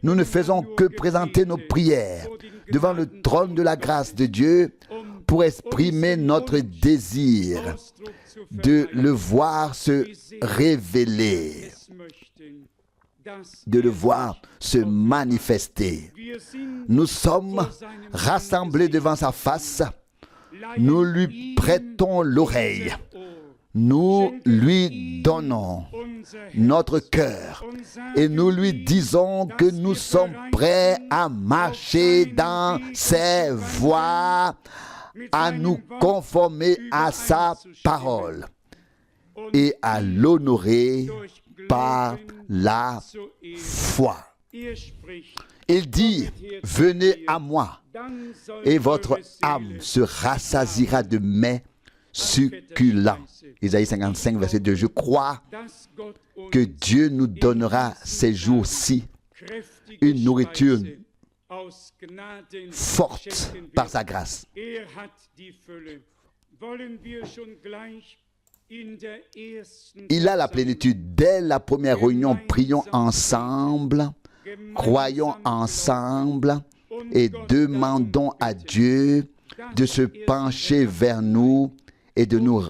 Nous ne faisons que présenter nos prières devant le trône de la grâce de Dieu pour exprimer notre désir de le voir se révéler. de le voir se manifester. Nous sommes rassemblés devant sa face. Nous lui prêtons l'oreille. Nous lui donnons notre cœur et nous lui disons que nous sommes prêts à marcher dans ses voies, à nous conformer à sa parole et à l'honorer par la foi. Il dit, venez à moi et votre âme se rassasiera de mets succulents. Isaïe 55, verset 2. Je crois que Dieu nous donnera ces jours-ci une nourriture forte par sa grâce. Il a la plénitude. Dès la première réunion, prions ensemble, croyons ensemble et demandons à Dieu de se pencher vers nous et de nous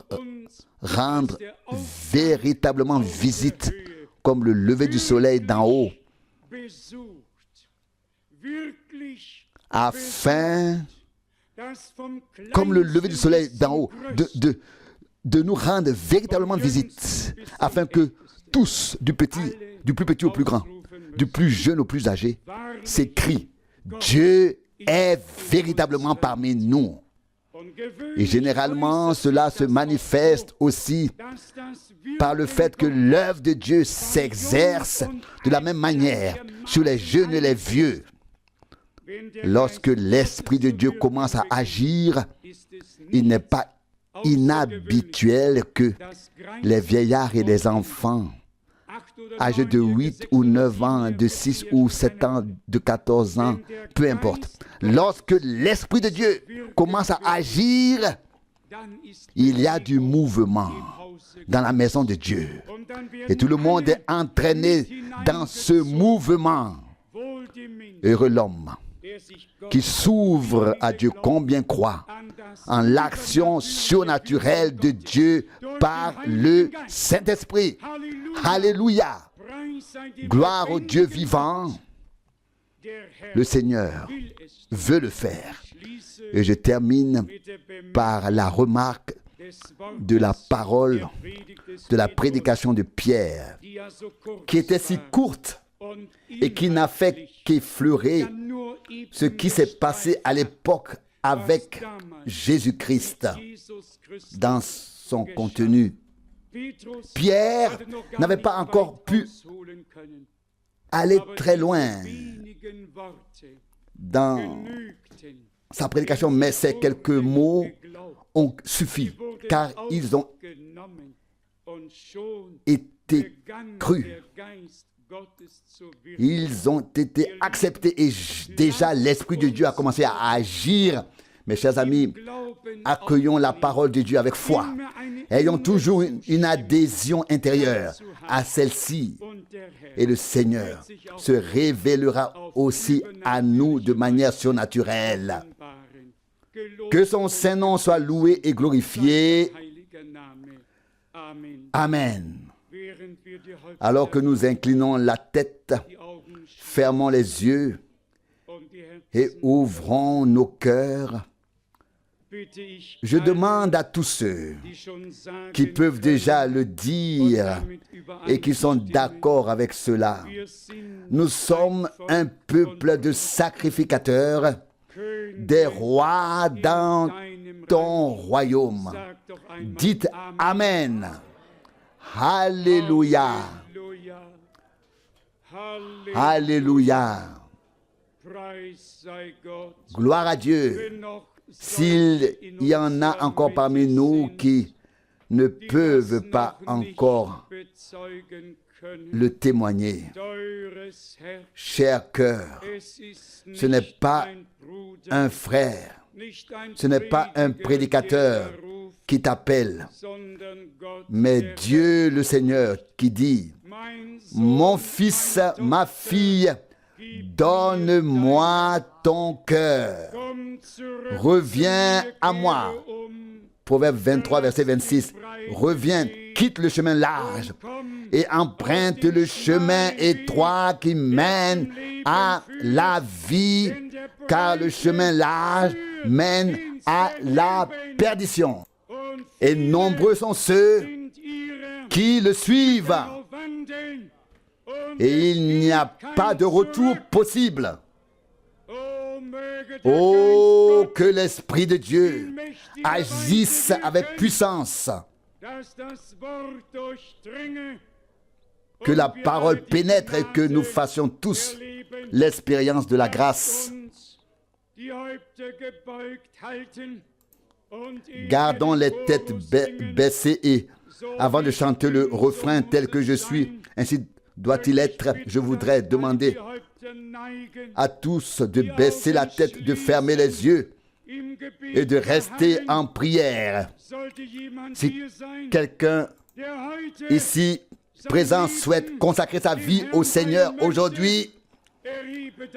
rendre véritablement visite comme le lever du soleil d'en haut, afin, comme le lever du soleil d'en haut, de nous rendre véritablement visite, afin que tous, du plus petit au plus grand, du plus jeune au plus âgé, s'écrient, Dieu est véritablement parmi nous. Et généralement, cela se manifeste aussi par le fait que l'œuvre de Dieu s'exerce de la même manière sur les jeunes et les vieux. Lorsque l'Esprit de Dieu commence à agir, il n'est pas inhabituel que les vieillards et les enfants âgés de 8 ou 9 ans, de 6 ou 7 ans, de 14 ans, peu importe. Lorsque l'Esprit de Dieu commence à agir, il y a du mouvement dans la maison de Dieu. Et tout le monde est entraîné dans ce mouvement. Heureux l'homme qui s'ouvre à Dieu, combien croit en l'action surnaturelle de Dieu par le Saint-Esprit. Alléluia. Gloire au Dieu vivant. Le Seigneur veut le faire. Et je termine par la remarque de la parole, de la prédication de Pierre, qui était si courte et qui n'a fait qu'effleurer ce qui s'est passé à l'époque avec Jésus-Christ dans son contenu. Pierre n'avait pas encore pu aller très loin dans sa prédication, mais ces quelques mots ont suffi, car ils ont été crus. Ils ont été acceptés et déjà l'Esprit de Dieu a commencé à agir. Mes chers amis, accueillons la parole de Dieu avec foi. Ayons toujours une adhésion intérieure à celle-ci. Et le Seigneur se révélera aussi à nous de manière surnaturelle. Que son Saint-Nom soit loué et glorifié. Amen. Alors que nous inclinons la tête, fermons les yeux et ouvrons nos cœurs, je demande à tous ceux qui peuvent déjà le dire et qui sont d'accord avec cela. Nous sommes un peuple de sacrificateurs, des rois dans ton royaume. Dites Amen. Alléluia. Alléluia. Gloire à Dieu. S'il y en a encore parmi nous qui ne peuvent pas encore le témoigner, cher cœur, ce n'est pas un frère, ce n'est pas un prédicateur qui t'appelle, mais Dieu le Seigneur qui dit, mon fils, ma fille, donne-moi ton cœur. Reviens à moi. Proverbe 23, verset 26. Reviens quitte le chemin large et emprunte le chemin étroit qui mène à la vie, car le chemin large mène à la perdition. Et nombreux sont ceux qui le suivent. Et il n'y a pas de retour possible. Oh, que l'Esprit de Dieu agisse avec puissance. Que la parole pénètre et que nous fassions tous l'expérience de la grâce. Gardons les têtes baissées et avant de chanter le refrain tel que je suis, ainsi doit-il être. Je voudrais demander à tous de baisser la tête, de fermer les yeux et de rester en prière. Si quelqu'un ici présent souhaite consacrer sa vie au Seigneur aujourd'hui,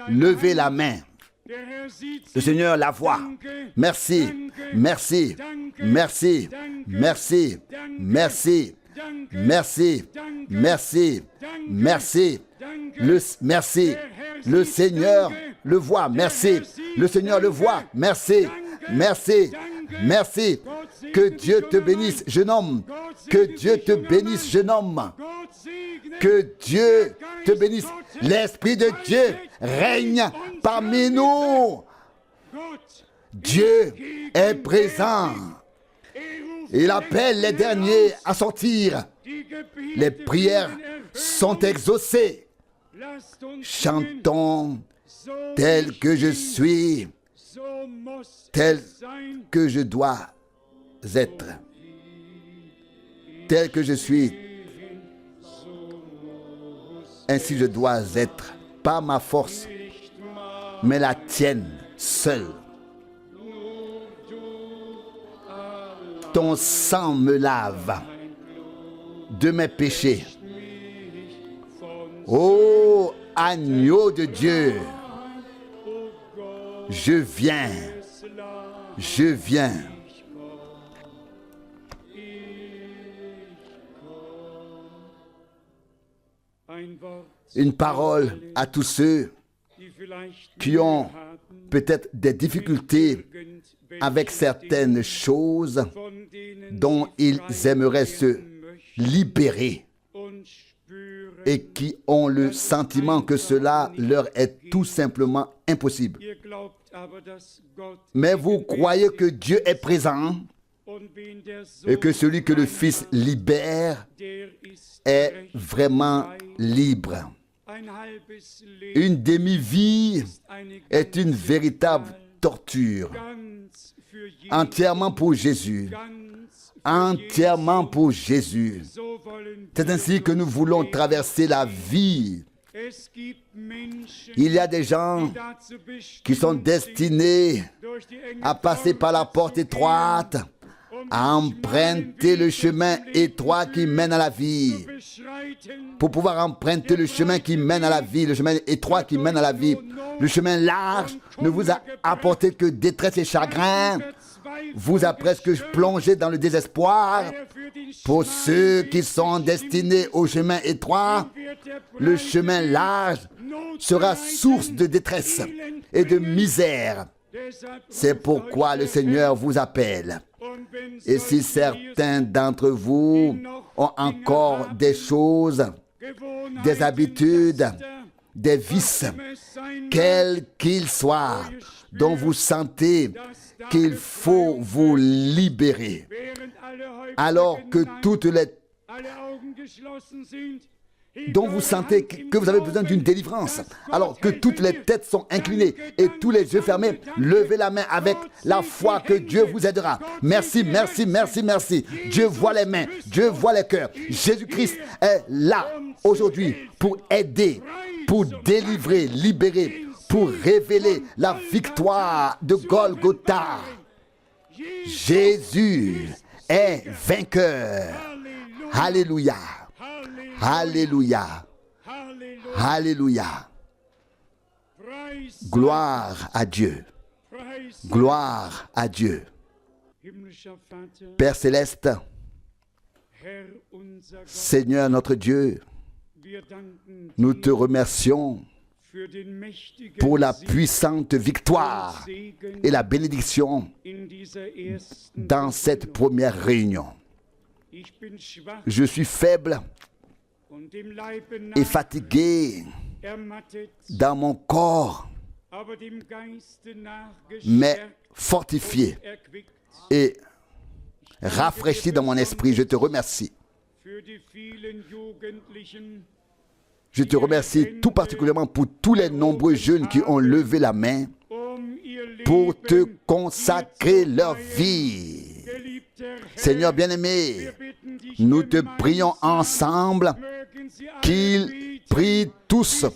levez la main. Le Seigneur la voit. Merci, merci, merci, merci, merci, merci, merci, merci. Merci. Le Seigneur le voit. Merci. Le Seigneur le voit. Merci. Merci. Merci. Que Dieu te bénisse, jeune homme. Que Dieu te bénisse, jeune homme. Que Dieu te bénisse. L'Esprit de Dieu règne parmi nous. Dieu est présent. Il appelle les derniers à sortir. Les prières sont exaucées. Chantons tel que je suis, tel que je dois être. Tel que je suis, ainsi je dois être. Pas ma force, mais la tienne seule. Ton sang me lave de mes péchés. Ô agneau de Dieu, je viens, je viens. Une parole à tous ceux qui ont peut-être des difficultés avec certaines choses dont ils aimeraient se libérer et qui ont le sentiment que cela leur est tout simplement impossible. Mais vous croyez que Dieu est présent et que celui que le Fils libère est vraiment libre. Une demi-vie est une véritable torture. Entièrement pour Jésus. Entièrement pour Jésus. C'est ainsi que nous voulons traverser la vie. Il y a des gens qui sont destinés à passer par la porte étroite, à emprunter le chemin étroit qui mène à la vie. Pour pouvoir emprunter le chemin qui mène à la vie, le chemin étroit qui mène à la vie, le chemin large ne vous a apporté que détresse et chagrin, vous a presque plongé dans le désespoir. Pour ceux qui sont destinés au chemin étroit, le chemin large sera source de détresse et de misère. C'est pourquoi le Seigneur vous appelle. Et si certains d'entre vous ont encore des choses, des habitudes, des vices, quels qu'ils soient, dont vous sentez qu'il faut vous libérer, alors que toutes les dont vous sentez que vous avez besoin d'une délivrance, alors que toutes les têtes sont inclinées et tous les yeux fermés, levez la main avec la foi que Dieu vous aidera. Merci, merci, merci, merci. Dieu voit les mains, Dieu voit les cœurs. Jésus-Christ est là aujourd'hui pour aider, pour délivrer, libérer, pour révéler la victoire de Golgotha. Jésus est vainqueur. Alléluia. Alléluia. Alléluia. Gloire à Dieu. Gloire à Dieu. Père céleste, Seigneur notre Dieu, nous te remercions pour la puissante victoire et la bénédiction dans cette première réunion. Je suis faible et fatigué dans mon corps, mais fortifié et rafraîchi dans mon esprit. Je te remercie. Je te remercie tout particulièrement pour tous les nombreux jeunes qui ont levé la main pour te consacrer leur vie. Seigneur bien-aimé, nous te prions ensemble qu'ils prient tous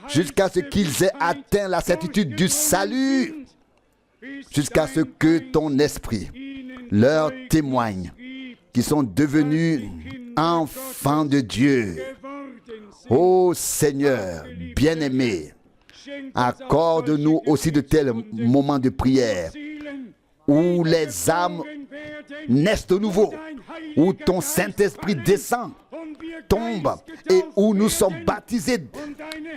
jusqu'à ce qu'ils aient atteint la certitude du salut, jusqu'à ce que ton esprit leur témoigne qu'ils sont devenus enfants de Dieu. Ô Seigneur bien-aimé, accorde-nous aussi de tels moments de prière où les âmes naissent de nouveau, où ton Saint-Esprit descend, tombe, et où nous sommes baptisés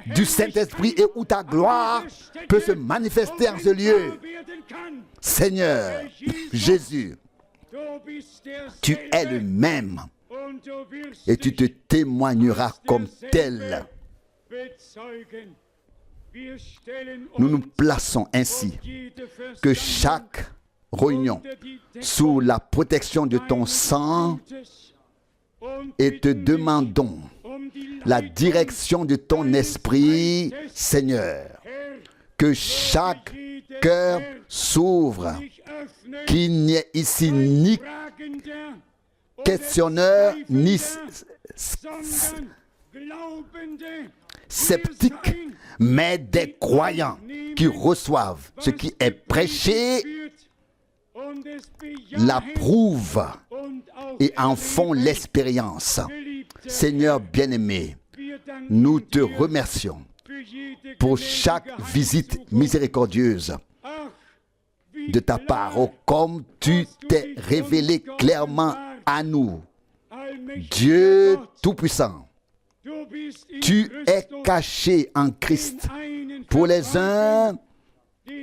du Saint-Esprit et où ta gloire peut se manifester en ce lieu. Seigneur Jésus, tu es le même et tu te témoigneras comme tel. Nous nous plaçons ainsi que chaque réunion sous la protection de ton sang et te demandons la direction de ton esprit, Seigneur. Que chaque cœur s'ouvre, qu'il n'y ait ici ni questionneur, ni sceptique, mais des croyants qui reçoivent ce qui est prêché, l'approuvent et en font l'expérience. Seigneur bien-aimé, nous te remercions pour chaque visite miséricordieuse de ta part, oh, comme tu t'es révélé clairement à nous. Dieu Tout-Puissant, tu es caché en Christ pour les uns,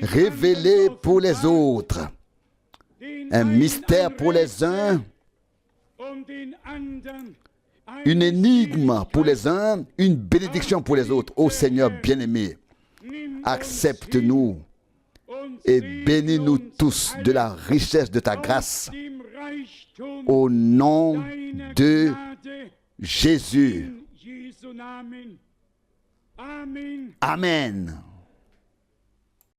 révélé pour les autres. Un mystère pour les uns, une énigme pour les uns, une bénédiction pour les autres. Ô Seigneur bien-aimé, accepte-nous et bénis-nous tous de la richesse de ta grâce. Au nom de Jésus. Amen.